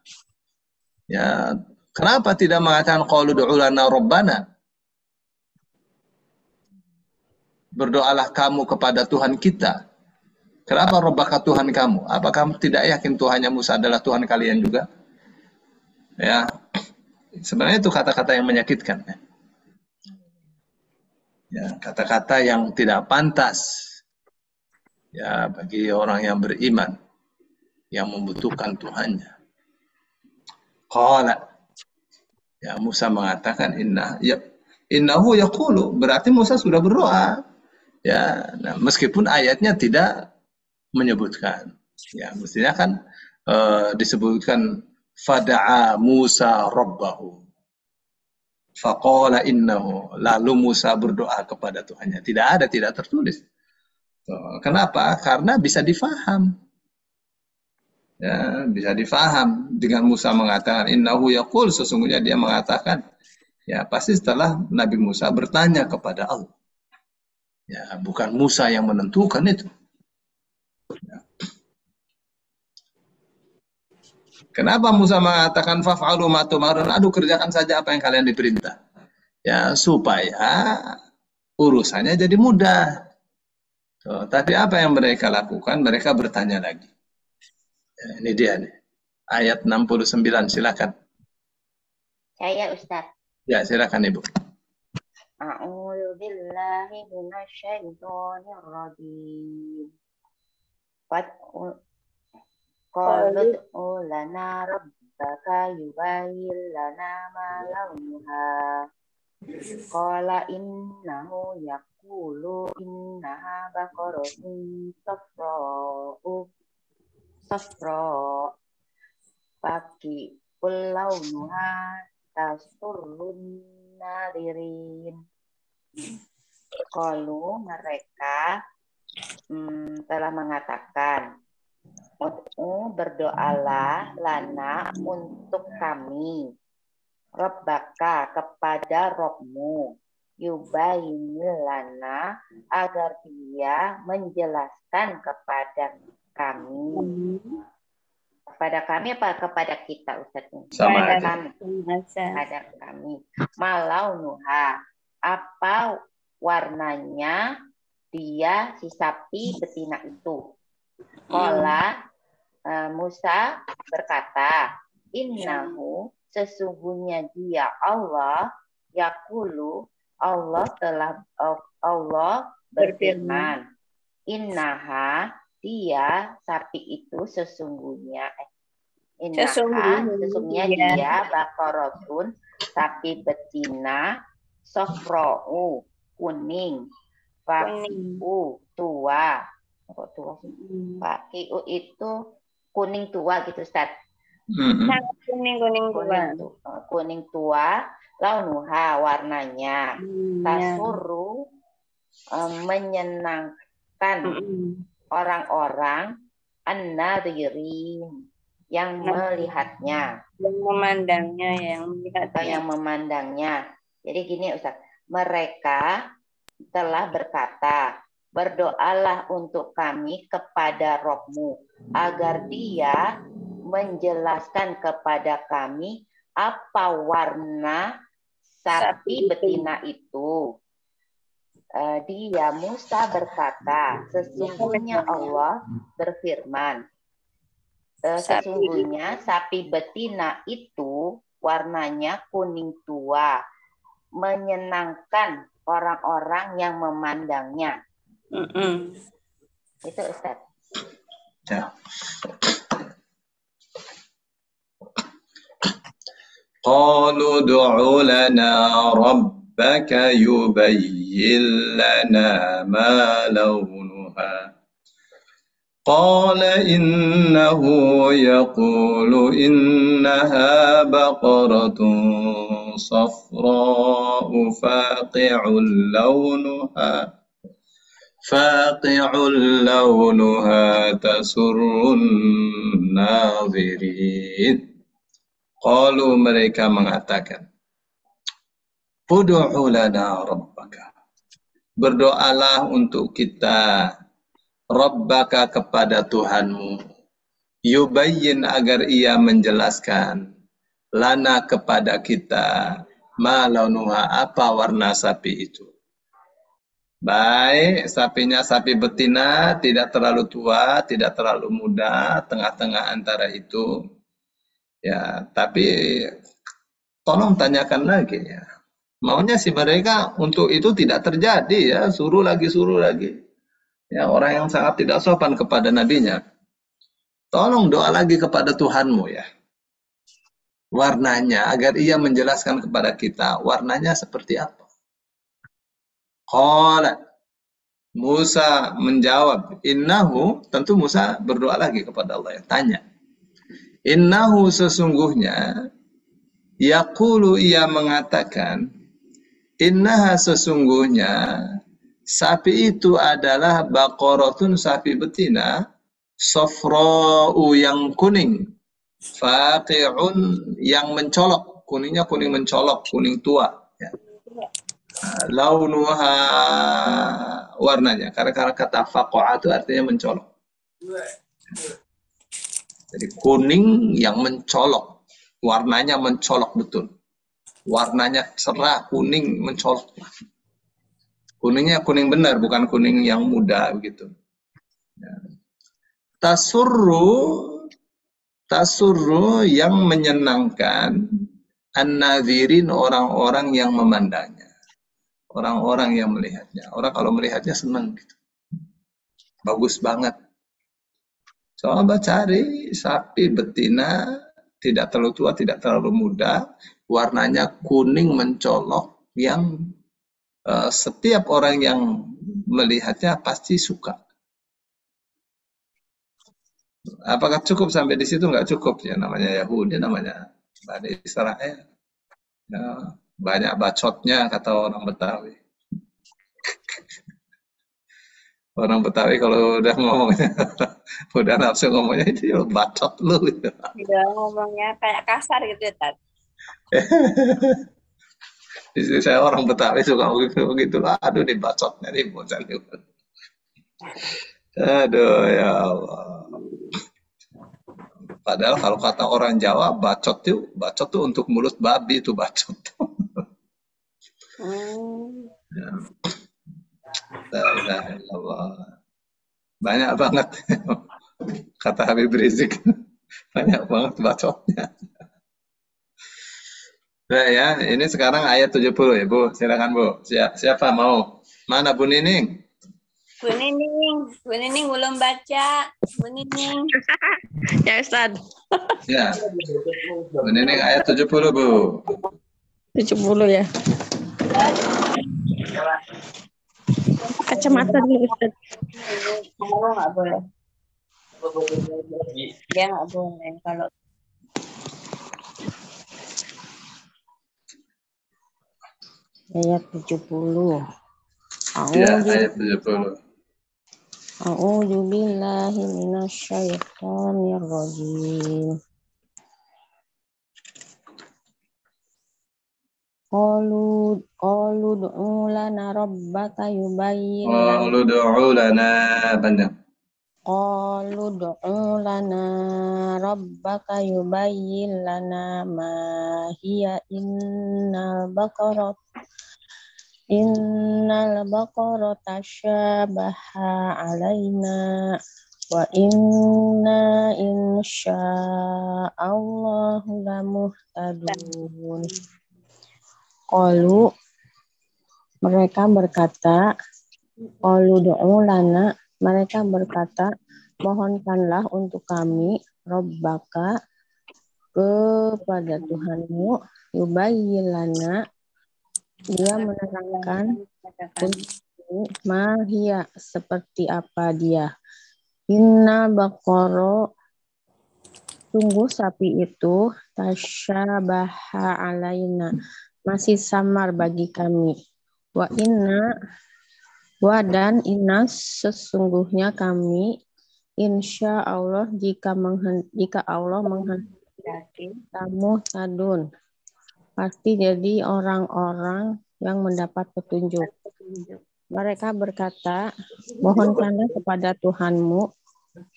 Ya, kenapa tidak mengatakan qalu du'u lana rabbana? Berdoalah kamu kepada Tuhan kita. Kenapa Rabbaka Tuhan kamu? Apakah kamu tidak yakin Tuhannya Musa adalah Tuhan kalian juga? Ya, sebenarnya itu kata-kata yang menyakitkan. Ya, kata-kata yang tidak pantas. Ya, bagi orang yang beriman, yang membutuhkan Tuhannya. Qala, ya Musa mengatakan innahu yaqulu, berarti Musa sudah berdoa. Ya, nah, meskipun ayatnya tidak menyebutkan. Ya, mestinya kan disebutkan fada'a Musa rabbahu. Faqala innahu, lalu Musa berdoa kepada Tuhannya. Tidak tertulis. Kenapa? Karena bisa difaham. Ya, bisa difaham dengan Musa mengatakan innahu yaqul, sesungguhnya dia mengatakan. Ya, pasti setelah Nabi Musa bertanya kepada Allah. Ya, bukan Musa yang menentukan itu. Ya. Kenapa Musa mengatakan faf'alu ma tu'marun? Aduh, kerjakan saja apa yang kalian diperintah. Ya, supaya urusannya jadi mudah. Tapi apa yang mereka lakukan? Mereka bertanya lagi. Ya, ini dia nih. Ayat 69, silakan. Saya Ustaz. Ya, silakan Ibu. A'udzu billahi minasyaitonir rajim. Qalu lana rabbaka yubayyin lana ma launuha. Qala innahu yaqulu innaha baqaratun safra faqi launuha tasurrun nadirin. Qalu, mereka telah mengatakan, berdoalah lana untuk kami, Rabbaka, kepada Robmu, yubayyin lana, agar dia menjelaskan kepada kami. Kepada kami apa kepada kita, Ustaz? Sama kepada kami. Malaunuha, apa warnanya dia si sapi betina itu. Qala, Musa berkata, innahu, sesungguhnya dia Allah, yaqulu, Allah berfirman, innaha, dia sapi itu sesungguhnya dia baqaratun, sapi betina, sofra'u, kuning, faqi'u, tua. Kok tua sih? Faqi'u itu kuning tua gitu, Ustaz. Kuning tua, launuha, warnanya, tasurru, menyenangkan orang-orang, an-nadhirin, yang melihatnya, yang memandangnya. Jadi gini Ustaz, mereka telah berkata, berdoalah untuk kami kepada Robmu, agar dia menjelaskan kepada kami apa warna sapi betina itu. Dia Musa berkata, sesungguhnya Allah berfirman, sesungguhnya sapi betina itu warnanya kuning tua, menyenangkan orang-orang yang memandangnya. Itu Ustaz. Ya. Qalu du'u lana ربك يبين لنا ما لونها قال إنه يقول إنها بقرة صفراء فاقع لونها تسر الناظرين. Qalu mereka mengatakan, Ud'u lana rabbaka. Berdoalah untuk kita Rabbaka kepada Tuhanmu. Yubayyin agar ia menjelaskan lana kepada kita ma launuha apa warna sapi itu. Baik, sapinya sapi betina, tidak terlalu tua, tidak terlalu muda, tengah-tengah antara itu. Ya, tapi tolong tanyakan lagi ya. Maunya si mereka untuk itu tidak terjadi ya, suruh lagi. Ya, orang yang sangat tidak sopan kepada nabinya. Tolong doa lagi kepada Tuhanmu ya. Warnanya agar ia menjelaskan kepada kita warnanya seperti apa. Qala Musa menjawab, innahu, tentu Musa berdoa lagi kepada Allah ya, tanya. Innahu sesungguhnya, yaqulu ia mengatakan, innaha sesungguhnya, sapi itu adalah baqaratun sapi betina, safra'u yang kuning, faqi'un yang mencolok, kuningnya kuning mencolok, kuning tua. Ya. Launuha warnanya, karena kata faqa'a itu artinya mencolok. Jadi kuning yang mencolok, warnanya mencolok betul. Warnanya cerah, kuning, mencolok. Kuningnya kuning benar, bukan kuning yang muda begitu. Ya. Tasurru yang menyenangkan an-nadhirin orang-orang yang memandangnya. Orang-orang yang melihatnya. Orang kalau melihatnya senang gitu. Bagus banget. Coba cari sapi betina, tidak terlalu tua, tidak terlalu muda, warnanya kuning mencolok yang setiap orang yang melihatnya pasti suka. Apakah cukup sampai di situ? Nggak cukup ya, namanya Yahudi, namanya Bani Israel. Ya, banyak bacotnya kata orang Betawi. Orang Betawi kalau udah ngomongnya, udah nafsu ngomongnya itu ya bacot lu. Gitu. Udah ngomongnya kayak kasar gitu ya, Tat. Istri saya orang Betawi suka begitu. Aduh, nih bacotnya nih bocah nih. Aduh, ya Allah. Padahal kalau kata orang Jawa, bacot tuh untuk mulut babi itu bacot. Ya. La ilaha illallah. Banyak banget kata Habib Rizik. Banyak banget bacotnya. Nah ya, ini sekarang ayat 70 ya Bu. Silakan Bu. Siapa mau? Mana Bu Nining? Bu Nining belum baca. Bu Nining. Ya Ustaz. Ya. Bu Nining ayat 70 Bu. 70 ya. Kacamata dulu Ustaz. Kalau nggak boleh. Dia nggak boleh kalau ayat 70. Ya, ayat 70. A'udzu billahi minasyaitonir rajim. Qalu du'u lana rabbaka yubayyin lana. Qalu du'u lana panjang. Qalu du'u lana rabbaka yubayyin lana ma hiya innal baqarata syabaha alaina wa inna insya'allahu lamuhtadun. Qalu mereka berkata, qalu du'u lana, mereka berkata, mohonkanlah untuk kami Rabbaka kepada Tuhanmu yubayyin lana Dia menerangkan mahia seperti apa dia. Inna baqara, sungguh sapi itu tasyabaha alaina, masih samar bagi kami. Wa dan inna, sesungguhnya kami, insya Allah jika Allah menghendaki kamu tadun, pasti jadi orang-orang yang mendapat petunjuk. Mereka berkata, mohonkanlah kepada Tuhanmu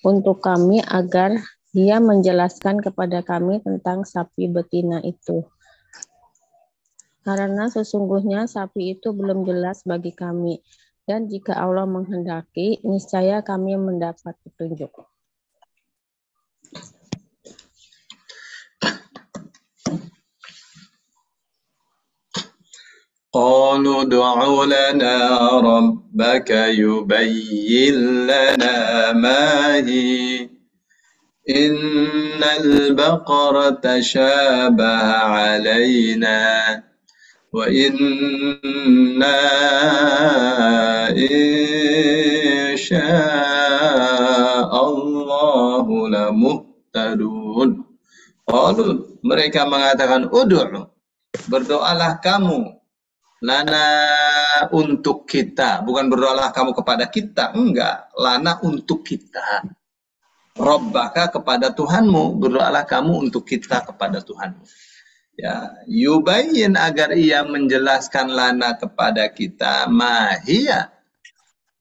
untuk kami agar Dia menjelaskan kepada kami tentang sapi betina itu. Karena sesungguhnya sapi itu belum jelas bagi kami. Dan jika Allah menghendaki, niscaya kami mendapat petunjuk. قالوا ادع لنا ربك يبين لنا ما هي إن البقرة تشابه علينا وإنا إن شاء الله لمهتدون. Qalu, mereka mengatakan ud'u, berdoalah kamu, lana untuk kita, bukan berdoalah kamu kepada kita, enggak, lana untuk kita, Rabbaka kepada Tuhanmu, berdoalah kamu untuk kita kepada Tuhanmu. Ya, yubayyin agar ia menjelaskan lana kepada kita, mahia,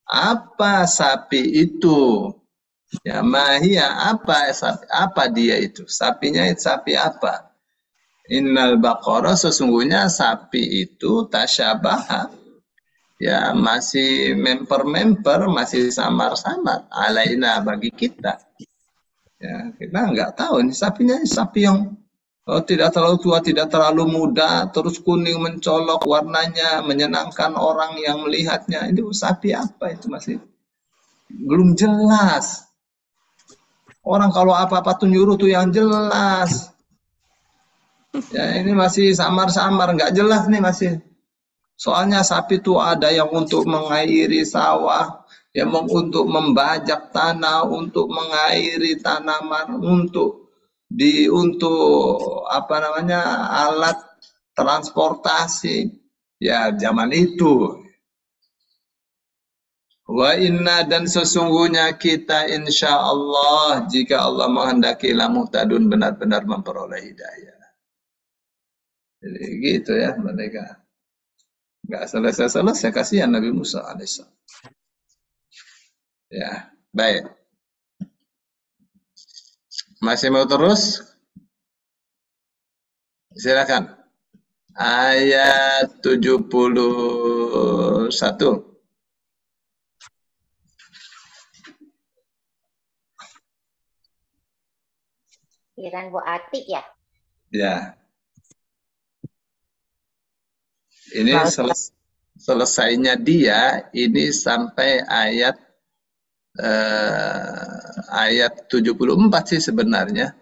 apa sapi itu? Ya, mahia, apa dia itu? Sapinya itu sapi apa? Innal baqara, sesungguhnya sapi itu tasyabaha, ya masih memper-memper, masih samar-samar alaina bagi kita. Ya, kita nggak tahu ini sapinya sapi yang tidak terlalu tua, tidak terlalu muda, terus kuning mencolok warnanya, menyenangkan orang yang melihatnya. Itu sapi apa itu masih belum jelas. Orang kalau apa-apa tuh nyuruh tuh yang jelas. Ya, ini masih samar-samar, nggak jelas nih masih. Soalnya sapi itu ada yang untuk mengairi sawah, yang untuk membajak tanah, untuk mengairi tanaman, untuk apa namanya, alat transportasi. Ya, zaman itu. Wa inna, dan sesungguhnya kita insya Allah, jika Allah menghendaki, lamuhtadun, benar-benar memperoleh hidayah. Jadi gitu ya mereka. Nggak selesai-selesai, kasihan Nabi Musa alaihissalam. Ya, baik. Masih mau terus? Silakan. Ayat 71. Kiran Bu Atik ya? Ya. Ini selesainya dia ini sampai ayat 74 sih sebenarnya.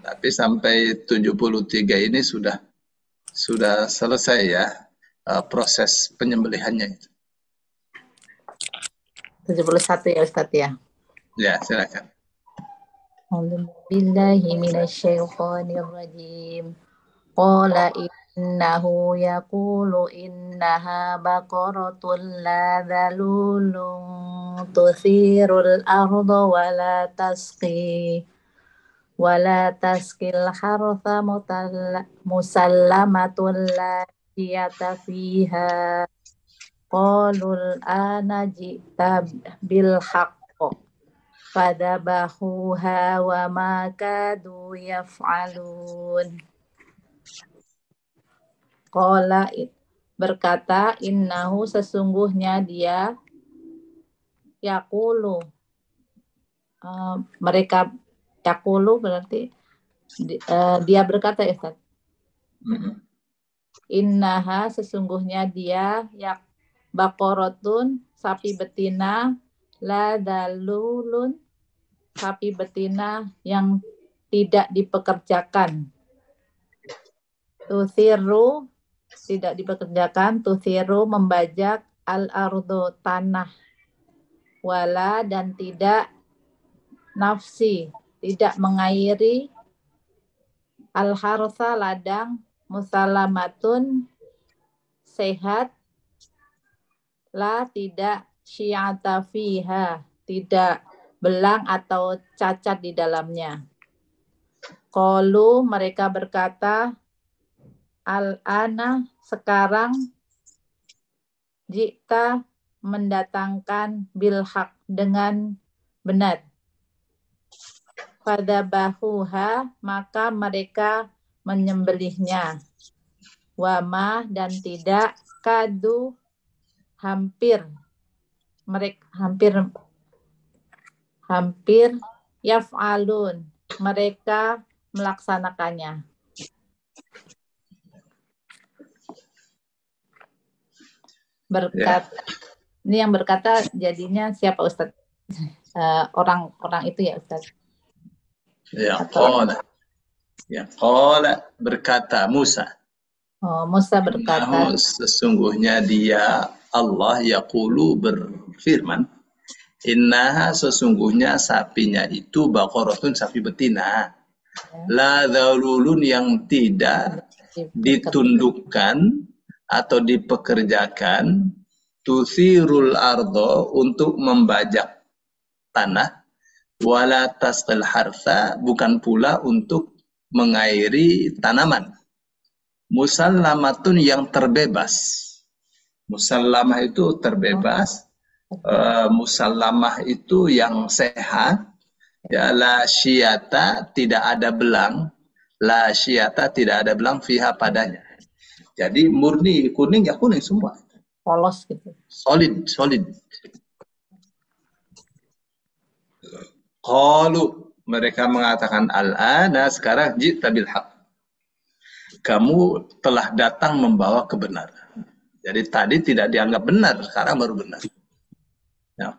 Tapi sampai 73 ini sudah selesai ya proses penyembelihannya itu. 71 ya Ustadz ya. Ya, silakan. A'udzubillahi minasyaitonirrajim. Qala innahu yaqulu innaha baqaratun la dhalulun tuthirul arda wala taskil hartha musallamatul la siyata fiha. Qalul ana ji'ta bil haqq fadabahuha wa ma kadu yaf'alun. Qala, berkata, innahu, sesungguhnya dia, yaqulu, mereka, yaqulu berarti dia berkata ya Ustaz. Innaha, sesungguhnya dia, baqaratun, sapi betina, la dalulun, sapi betina yang tidak dipekerjakan. Tuthiru, tidak dipekerjakan, tuthiru membajak, al-ardu tanah, wala dan tidak nafsi, tidak mengairi, al-harsa ladang, musalamatun sehat, la tidak syi'ata fiha, tidak belang atau cacat di dalamnya. Qalu mereka berkata, al-ana sekarang, jika mendatangkan bilhaq dengan benar. Fadabahuha maka mereka menyembelihnya. Wama dan tidak kadu hampir mereka hampir yaf'alun mereka melaksanakannya. Ini yang berkata jadinya siapa Ustaz? Orang-orang itu ya Ustaz? Ya qala berkata Musa. Oh, Musa berkata. Sesungguhnya dia Allah yaqulu berfirman, innaha sesungguhnya sapinya itu baqaratun sapi betina. La dzalulun yang tidak ditundukkan atau dipekerjakan, tusirul ardo untuk membajak tanah, wala tasqil harsa bukan pula untuk mengairi tanaman. Musallamatun yang terbebas. Musallamah itu terbebas. Musallamah itu yang sehat. Ya, la syiyata tidak ada belang. La syiyata tidak ada belang fiha padanya. Jadi murni kuning ya kuning semua. Polos gitu. Solid. Qalu mereka mengatakan al-ana sekarang jita bil haq. Kamu telah datang membawa kebenaran. Jadi tadi tidak dianggap benar, sekarang baru benar. Ya.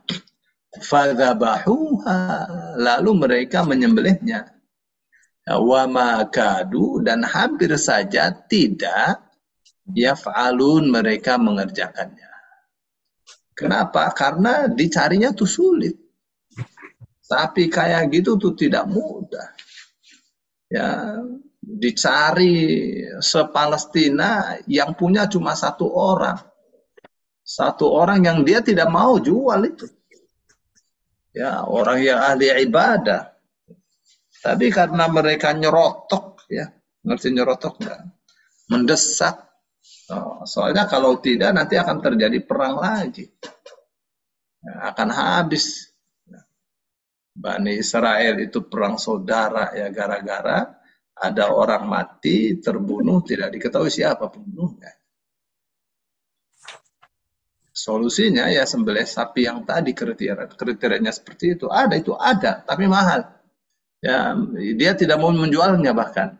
Fadzabahuha lalu mereka menyembelihnya. Wa ma kadu dan hampir saja tidak yaf'alun mereka mengerjakannya. Kenapa? Karena dicarinya tuh sulit. Sapi kayak gitu tuh tidak mudah. Ya, dicari se-Palestina yang punya cuma satu orang. Satu orang yang dia tidak mau jual itu. Ya, orang yang ahli ibadah. Tapi karena mereka nyerotok, ya, ngerti nyerotok enggak? Mendesak. Soalnya kalau tidak nanti akan terjadi perang lagi. Ya, akan habis. Bani Israel itu perang saudara ya gara-gara ada orang mati terbunuh tidak diketahui siapa pembunuhnya. Solusinya ya sembelih sapi yang tadi kriterianya seperti itu ada tapi mahal. Ya dia tidak mau menjualnya bahkan.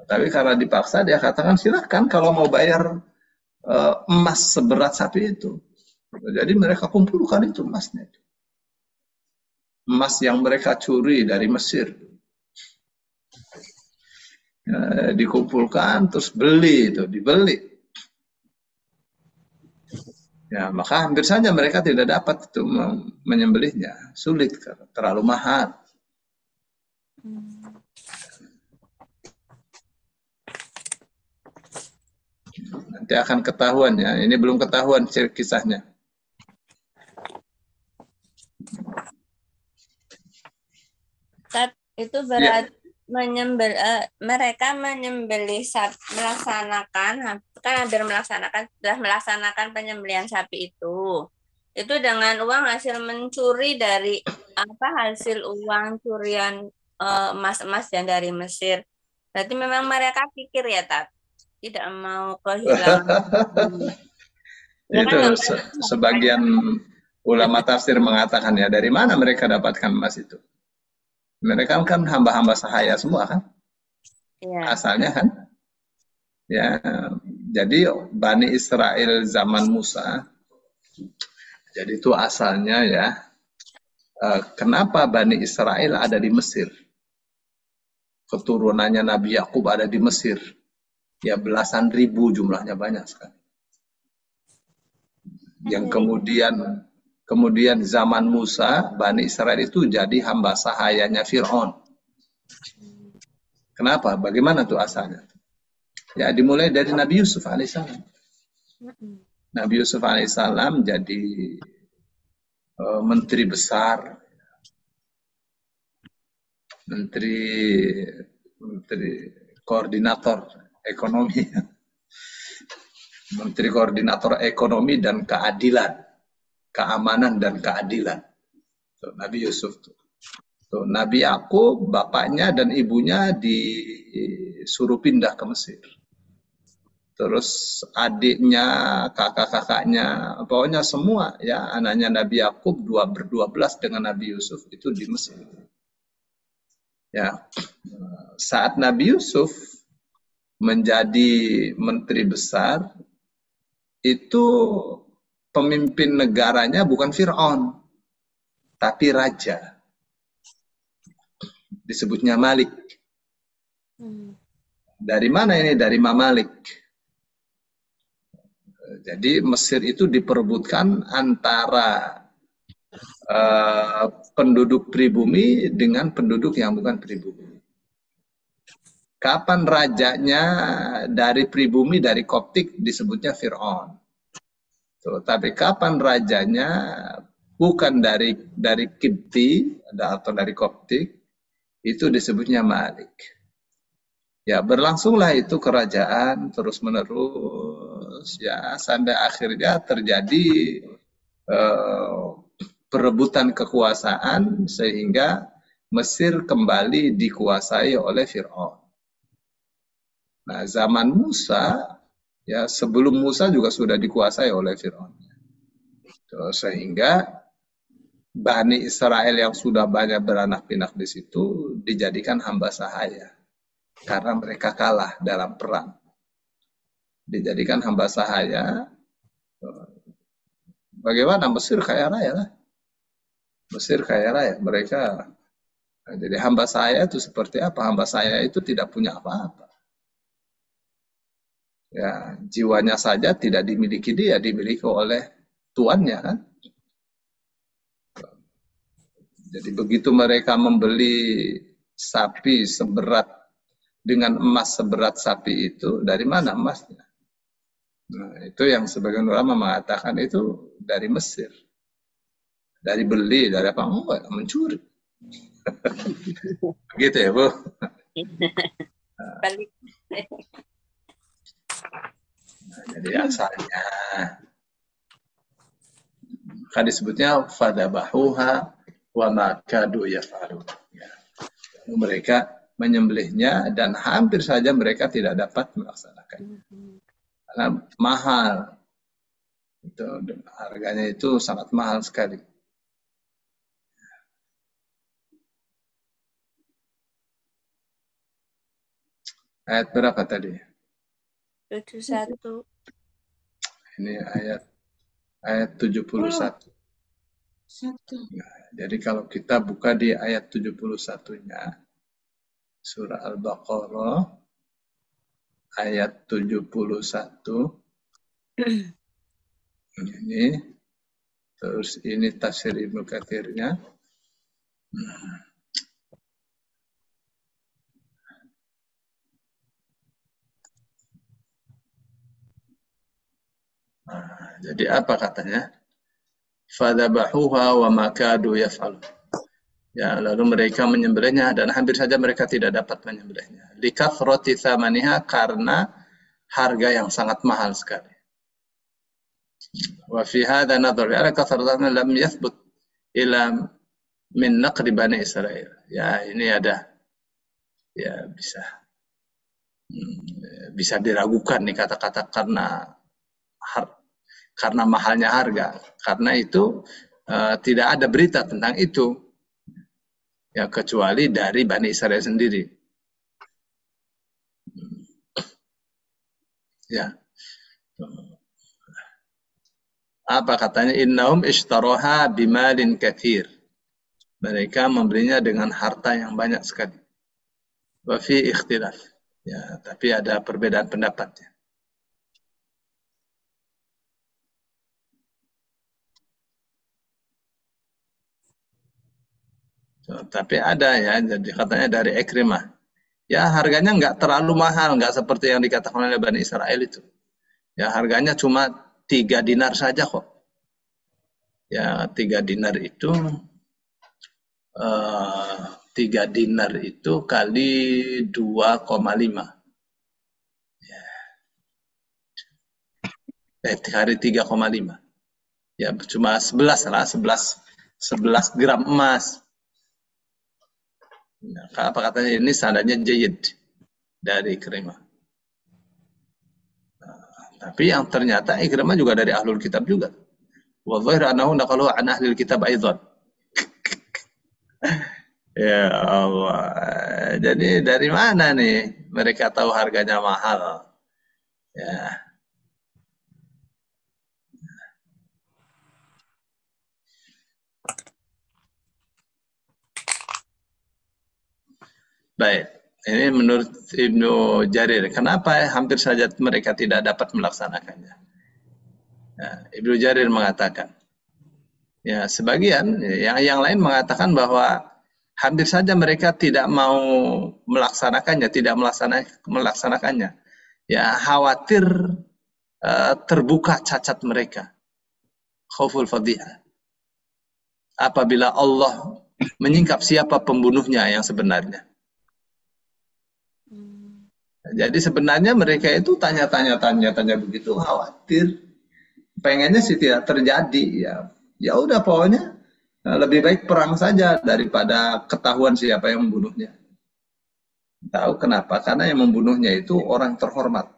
Tapi karena dipaksa dia katakan silakan kalau mau bayar emas seberat sapi itu. Jadi mereka kumpulkan itu emasnya. Emas yang mereka curi dari Mesir. Ya, dikumpulkan terus dibeli. Ya, maka hampir saja mereka tidak dapat itu menyembelihnya. Sulit karena terlalu mahal. Nanti akan ketahuan ya. Ini belum ketahuan kisahnya. Itu berarti mereka menyembelih sapi, melaksanakan sudah melaksanakan penyembelihan sapi itu dengan uang hasil mencuri dari hasil uang curian emas-emas yang dari Mesir. Berarti memang mereka pikir ya Tat, tidak mau kehilangan. Itu sebagian ulama tafsir mengatakan ya dari mana mereka dapatkan emas itu? Mereka kan hamba-hamba sahaya semua kan? Ya. Asalnya kan? Ya, jadi Bani Israel zaman Musa, jadi itu asalnya ya. Kenapa Bani Israel ada di Mesir? Keturunannya Nabi Yakub ada di Mesir. ya belasan ribu, jumlahnya banyak sekali. Yang kemudian zaman Musa, Bani Israel itu jadi hamba sahayanya Fir'aun. Kenapa? Bagaimana tuh asalnya? Ya dimulai dari Nabi Yusuf alaihissalam. Nabi Yusuf alaihissalam jadi menteri besar, menteri koordinator ekonomi, menteri koordinator ekonomi dan keadilan, keamanan dan keadilan. Tuh, Nabi Yusuf tuh. Nabi Yakub, bapaknya dan ibunya disuruh pindah ke Mesir. Terus adiknya, kakak-kakaknya, pokoknya semua ya anaknya Nabi Yakub berdua-belas dengan Nabi Yusuf itu di Mesir. Ya, saat Nabi Yusuf menjadi menteri besar, itu pemimpin negaranya bukan Fir'aun, tapi raja. Disebutnya Malik. Dari mana ini? Dari Mamalik. Jadi Mesir itu diperebutkan antara penduduk pribumi dengan penduduk yang bukan pribumi. Kapan rajanya dari pribumi, dari Koptik, disebutnya Fir'aun. Tapi kapan rajanya bukan dari Kipti atau dari Koptik, itu disebutnya Malik. Ya, berlangsunglah itu kerajaan terus-menerus ya sampai akhirnya terjadi perebutan kekuasaan sehingga Mesir kembali dikuasai oleh Fir'aun. Nah, zaman Musa ya sebelum Musa juga sudah dikuasai oleh Fir'aun. Sehingga Bani Israel yang sudah banyak beranak pinak di situ dijadikan hamba sahaya. Karena mereka kalah dalam perang. Dijadikan hamba sahaya. Bagaimana? Mesir kaya raya lah. Mesir kaya raya. Mereka jadi hamba sahaya itu seperti apa? Hamba sahaya itu tidak punya apa-apa. Ya, jiwanya saja tidak dimiliki dia, dimiliki oleh tuannya kan. Jadi begitu mereka membeli sapi dengan emas seberat sapi itu, dari mana emasnya? Nah, itu yang sebagian ulama mengatakan itu dari Mesir. Dari beli, dari apa? Enggak, mencuri. Begitu ya, Bu? Balik. Nah, jadi asalnya kan disebutnya fadabahuha wa ma kadu yaf'alun. Ya. Mereka menyembelihnya dan hampir saja mereka tidak dapat melaksanakannya. Karena mahal. Itu harganya itu sangat mahal sekali. Ayat berapa tadi? 71. Ini ayat 71. Nah, jadi kalau kita buka di ayat 71-nya, surah Al-Baqarah, ayat 71, ini, terus ini tafsir Ibnu Katsirnya. Jadi apa katanya? Fadabahuha wa makadu yaf'alun. Ya, lalu mereka menyembelihnya dan hampir saja mereka tidak dapat menyembelihnya. Likathrati thamaniha, karena harga yang sangat mahal sekali. Wa fi hadha nadhar ala kathratan lam yathbut ila min naqdi Bani Israel. Ya, ini ada ya bisa diragukan nih kata-kata karena mahalnya harga. Karena itu tidak ada berita tentang itu. Ya, kecuali dari Bani Israel sendiri. Ya. Apa katanya? Innahum ishtaroha bimalin kathir. Mereka membelinya dengan harta yang banyak sekali. Wa fi ikhtilaf. Ya, tapi ada perbedaan pendapat ya. Tapi ada ya, jadi katanya dari Ikrimah. Ya harganya nggak terlalu mahal, nggak seperti yang dikatakan oleh Bani Israel itu. Ya harganya cuma 3 dinar saja kok. Ya 3 dinar itu 3 dinar itu kali 2,5. Kali 3,5. Ya cuma 11 lah, 11 gram emas. Nah, apa katanya ini sanadnya jayid dari Ikrimah. Tapi yang ternyata Ikrimah juga dari ahlul kitab juga. Wa dhahir annahu naqaluhu an ahlil kitab aidan. Ya Allah. Jadi dari mana nih mereka tahu harganya mahal? Ya. Baik. Ini menurut Ibnu Jarir. Kenapa hampir saja mereka tidak dapat melaksanakannya? Ya, Ibnu Jarir mengatakan, ya sebagian, yang lain mengatakan bahwa hampir saja mereka tidak mau melaksanakannya, tidak melaksanakannya. Ya khawatir terbuka cacat mereka. Khauful fadhihah. Apabila Allah menyingkap siapa pembunuhnya yang sebenarnya. Jadi sebenarnya mereka itu tanya-tanya begitu, khawatir. Pengennya sih tidak terjadi ya. Ya udah pokoknya lebih baik perang saja daripada ketahuan siapa yang membunuhnya. Tahu kenapa? Karena yang membunuhnya itu orang terhormat.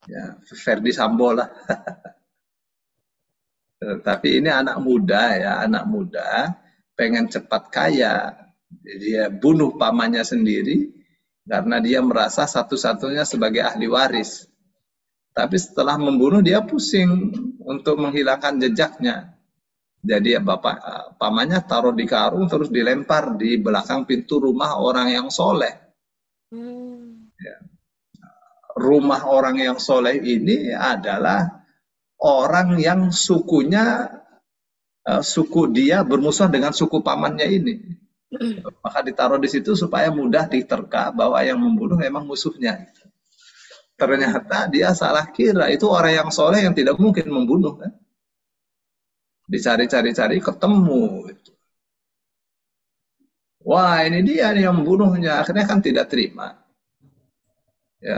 Ya, Ferdi Sambo lah. Tapi ini anak muda ya, anak muda pengen cepat kaya. Dia bunuh pamannya sendiri karena dia merasa satu-satunya sebagai ahli waris. Tapi setelah membunuh dia pusing untuk menghilangkan jejaknya. Jadi ya pamannya taruh di karung terus dilempar di belakang pintu rumah orang yang soleh. Ya. Rumah orang yang soleh ini adalah orang yang sukunya, suku dia bermusuhan dengan suku pamannya ini. Maka ditaruh di situ supaya mudah diterka bahwa yang membunuh memang musuhnya. Ternyata dia salah kira, itu orang yang soleh yang tidak mungkin membunuh. Kan? Dicari-cari ketemu. Wah ini dia nih yang membunuhnya, akhirnya kan tidak terima. Ya,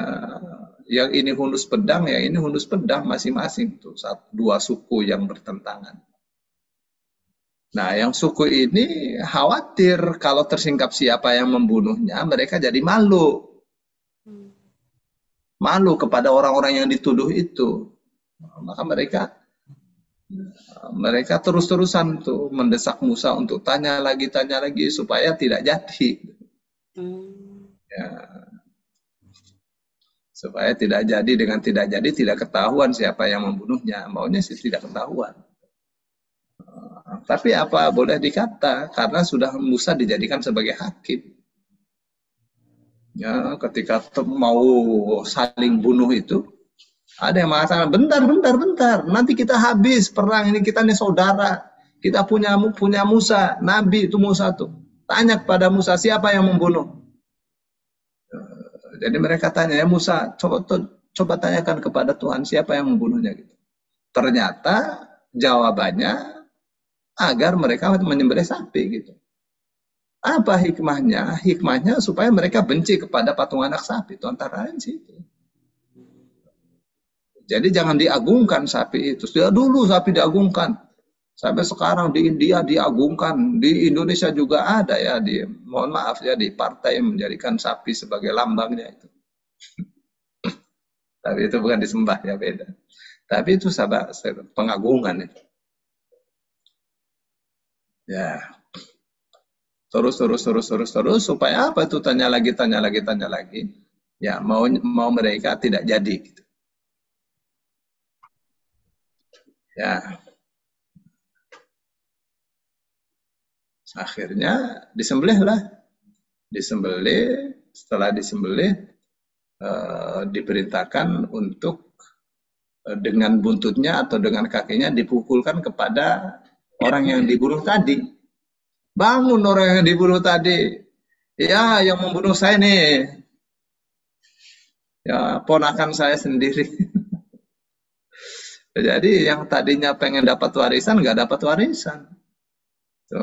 yang ini hundus pedang, yang ini hundus pedang masing-masing tuh, dua suku yang bertentangan. Nah, yang suku ini khawatir kalau tersingkap siapa yang membunuhnya, mereka jadi malu. Malu kepada orang-orang yang dituduh itu. Maka mereka terus-terusan tuh mendesak Musa untuk tanya lagi supaya tidak jadi. Ya. Supaya tidak jadi, dengan tidak jadi tidak ketahuan siapa yang membunuhnya. Maunya sih tidak ketahuan. Tapi apa boleh dikata, karena sudah Musa dijadikan sebagai hakim. Ya, ketika mau saling bunuh itu, ada yang mengatakan bentar, nanti kita habis perang ini, kita nih saudara, kita punya Musa, Nabi itu Musa tuh. Tanya kepada Musa siapa yang membunuh. Jadi mereka tanya, ya Musa, coba tanyakan kepada Tuhan siapa yang membunuhnya. Gitu. Ternyata jawabannya agar mereka menyembelih sapi gitu. Apa hikmahnya? Hikmahnya supaya mereka benci kepada patung anak sapi. Itu antara lain sih. Jadi jangan diagungkan sapi itu. Sudah dulu sapi diagungkan. Sampai sekarang di India diagungkan. Di Indonesia juga ada ya. Mohon maaf ya, di partai yang menjadikan sapi sebagai lambangnya itu. Tapi itu bukan disembah ya, beda. Tapi itu pengagungan itu. Ya. Terus supaya apa itu tanya lagi. Ya, mau mereka tidak jadi gitu. Ya. Akhirnya disembelih. setelah disembelih diperintahkan untuk dengan buntutnya atau dengan kakinya dipukulkan kepada orang yang dibunuh tadi. Bangun orang yang dibunuh tadi. Ya, yang membunuh saya nih. Ya, ponakan saya sendiri. Jadi yang tadinya pengen dapat warisan, nggak dapat warisan.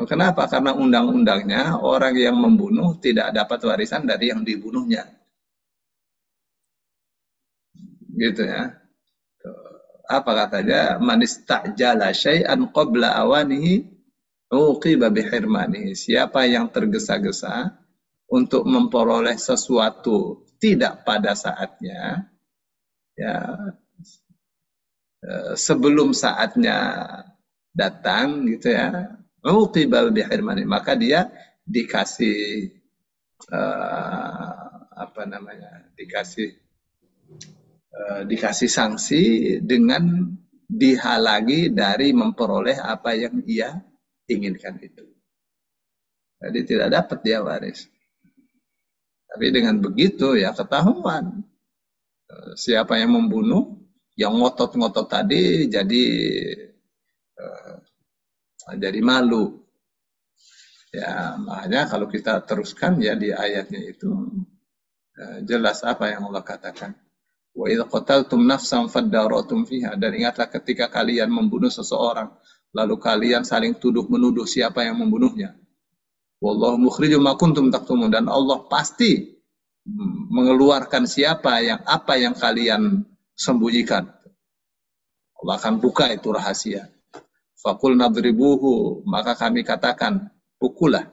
Kenapa? Karena undang-undangnya orang yang membunuh tidak dapat warisan dari yang dibunuhnya. Gitu ya. Apa katanya? Man istajala syai'an qabla awanihi uqiba bihirmanihi. Siapa yang tergesa-gesa untuk memperoleh sesuatu tidak pada saatnya, ya sebelum saatnya datang gitu ya, uqiba bihirmanihi, maka dia dikasih apa namanya? Dikasih sanksi dengan dihalangi dari memperoleh apa yang ia inginkan itu. Jadi tidak dapat dia waris. Tapi dengan begitu ya ketahuan siapa yang membunuh, yang ngotot-ngotot tadi jadi malu. Ya makanya kalau kita teruskan ya di ayatnya itu jelas apa yang Allah katakan. Wa idza qataltum nafsan faddaratum fiha, dan ingatlah ketika kalian membunuh seseorang lalu kalian saling tuduh-menuduh siapa yang membunuhnya. Wallahu mukhrijum ma kuntum taktumun, dan Allah pasti mengeluarkan apa yang kalian sembunyikan. Allah akan buka itu rahasia. Faqul nadribuhu, maka kami katakan pukullah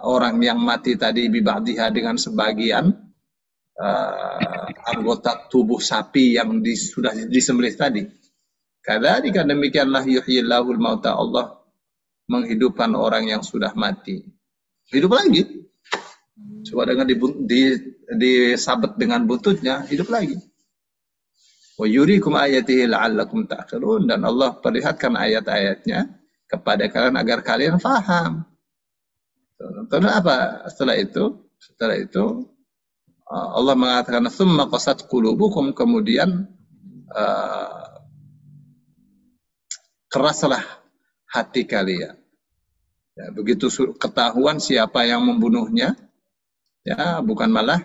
orang yang mati tadi biba'diha dengan sebagian anggota tubuh sapi yang sudah disembelih tadi. Kadzalika demikianlah yuhyillahul mauta, Allah menghidupkan orang yang sudah mati. Hidup lagi. Coba dengan disabet dengan buntutnya, hidup lagi. Wa yuriikum ayatihi la'allakum ta'qilun, dan Allah perlihatkan ayat-ayatnya kepada kalian agar kalian faham. Terus apa setelah itu? Setelah itu Allah mengatakan summa qasat qulubukum, kemudian keraslah hati kalian. Ya, begitu ketahuan siapa yang membunuhnya, ya bukan malah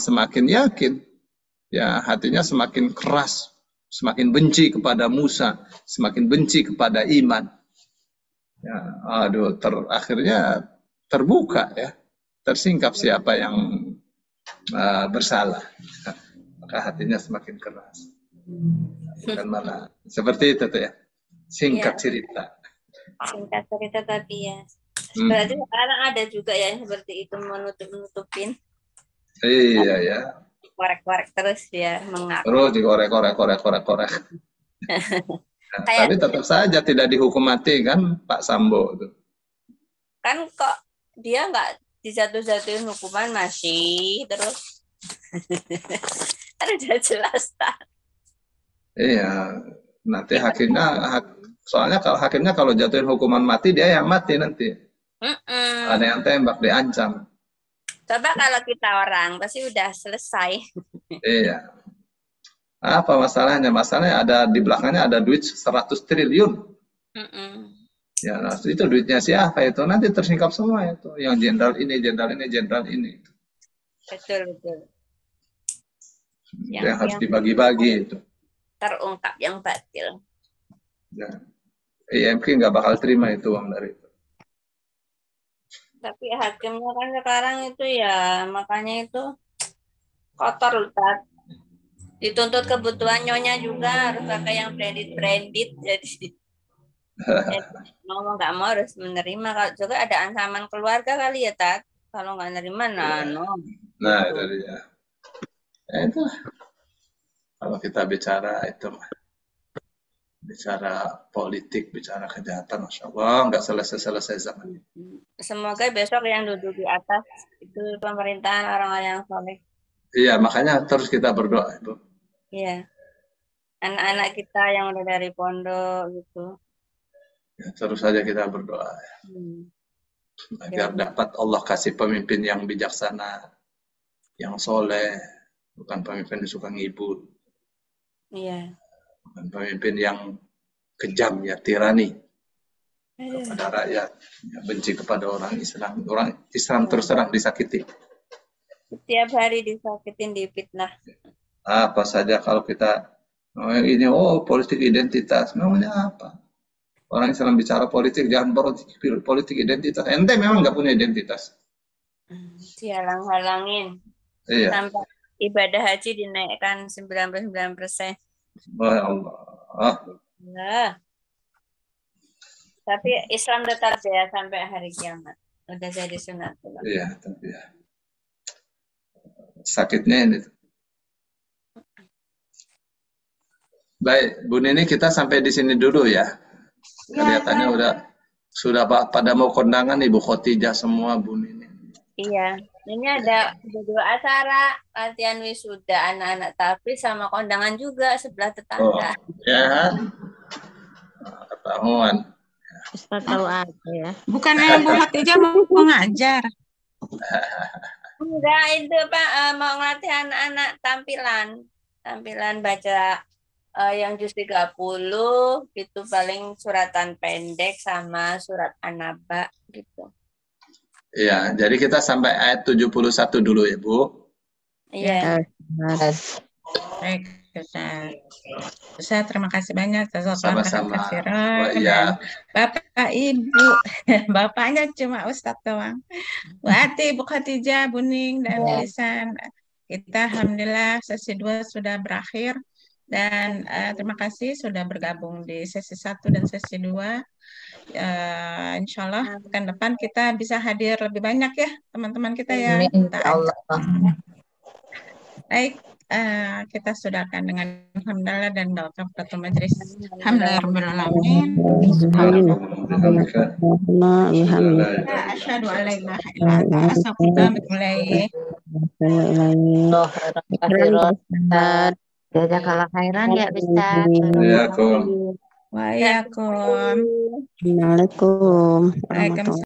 semakin yakin, ya hatinya semakin keras, semakin benci kepada Musa, semakin benci kepada iman. Ya, akhirnya terbuka ya. Tersingkap siapa yang bersalah, maka hatinya semakin keras. Bukan malah seperti itu tuh ya, singkat cerita. Singkat cerita tapi ya. Berarti sekarang ada juga ya yang seperti itu, menutup-nutupin. Iya ya. Korek-korek terus ya, mengaku. Terus dikorek. Tapi tetap saja tidak dihukum mati kan Pak Sambo itu. Kan kok dia nggak dijatuh-jatuhin hukuman masih terus. Kan udah jelas tak. Iya, nanti soalnya kalau hakimnya kalau jatuhin hukuman mati dia yang mati nanti. Ada yang tembak, diancam. Coba kalau kita orang pasti udah selesai. Iya. Apa masalahnya? Masalahnya ada di belakangnya ada duit 100 triliun. Ya, nah, itu duitnya siapa itu? Nanti tersingkap semua itu. Yang jenderal ini. Betul. Yang harus dibagi-bagi itu. Terungkap yang batil. Ya. IMK nggak bakal terima itu uang dari itu. Tapi hakimnya kan sekarang itu ya, makanya itu kotor Ustaz. Dituntut kebutuhan nyonya juga harus pakai yang branded. Jadi mau nggak mau harus menerima. Kalau juga ada ancaman keluarga kali ya Tat, kalau nggak nerima nah itu dia ya, itu kalau kita bicara politik, bicara kejahatan, Masya Allah nggak selesai zaman ini. Semoga besok yang duduk di atas itu pemerintahan orang-orang yang soleh. Iya, makanya terus kita berdoa itu. Iya, anak-anak kita yang udah dari pondok gitu. Ya, terus saja kita berdoa. agar dapat Allah kasih pemimpin yang bijaksana, yang soleh, bukan pemimpin yang suka ngibul, Iya. bukan pemimpin yang kejam, ya tirani kepada rakyat, ya, benci kepada orang Islam. Orang Islam terus terang disakiti. Setiap hari disakitin, difitnah. Apa saja kalau kita ini politik identitas, namanya apa? Orang Islam bicara politik, jangan politik identitas. Ente memang nggak punya identitas. Dihalang-halangin. Iya. Sampai ibadah haji dinaikkan 99%. Ya Allah. Nah. Tapi Islam tetap jaya sampai hari kiamat. Udah jadi sunatullah. Iya, tapi ya. Sakitnya ini. Baik, Bu Nini, kita sampai di sini dulu ya. Kelihatannya sudah pada mau kondangan Ibu Khotijah semua, Bu Nini. Iya, ini ada 2 acara, latihan wisuda anak-anak tapi sama kondangan juga sebelah tetangga. Ya, ketahuan. Ustaz tahu aja ya. Bukannya Bu Khotijah mau ngajar? Enggak, itu Pak mau ngelatih anak-anak tampilan baca yang juz 30 itu paling suratan pendek sama surat An-Naba gitu. Iya, jadi kita sampai ayat 71 dulu ya, Bu. Iya. Baik, Ustaz, terima kasih banyak. Sama-sama. Dan Bapak Ibu, bapaknya cuma Ustaz doang. Bu Ati, Bu Khotijah, Bu Ning, dan Lisan. Kita alhamdulillah sesi 2 sudah berakhir. Dan terima kasih sudah bergabung di sesi 1 dan sesi 2. Insya Allah pekan depan kita bisa hadir lebih banyak ya teman-teman kita ya. Baik, kita sudahkan dengan alhamdulillah dan doa kafaratul majelis. Alhamdulillahirobbilalamin. Asyhadu an la ilaha illa anta astaghfiruka wa atubu ilaik. Jazakallah khairan ya Ustaz. Waalaikumsalam. Waalaikumsalam. Waalaikumsalam.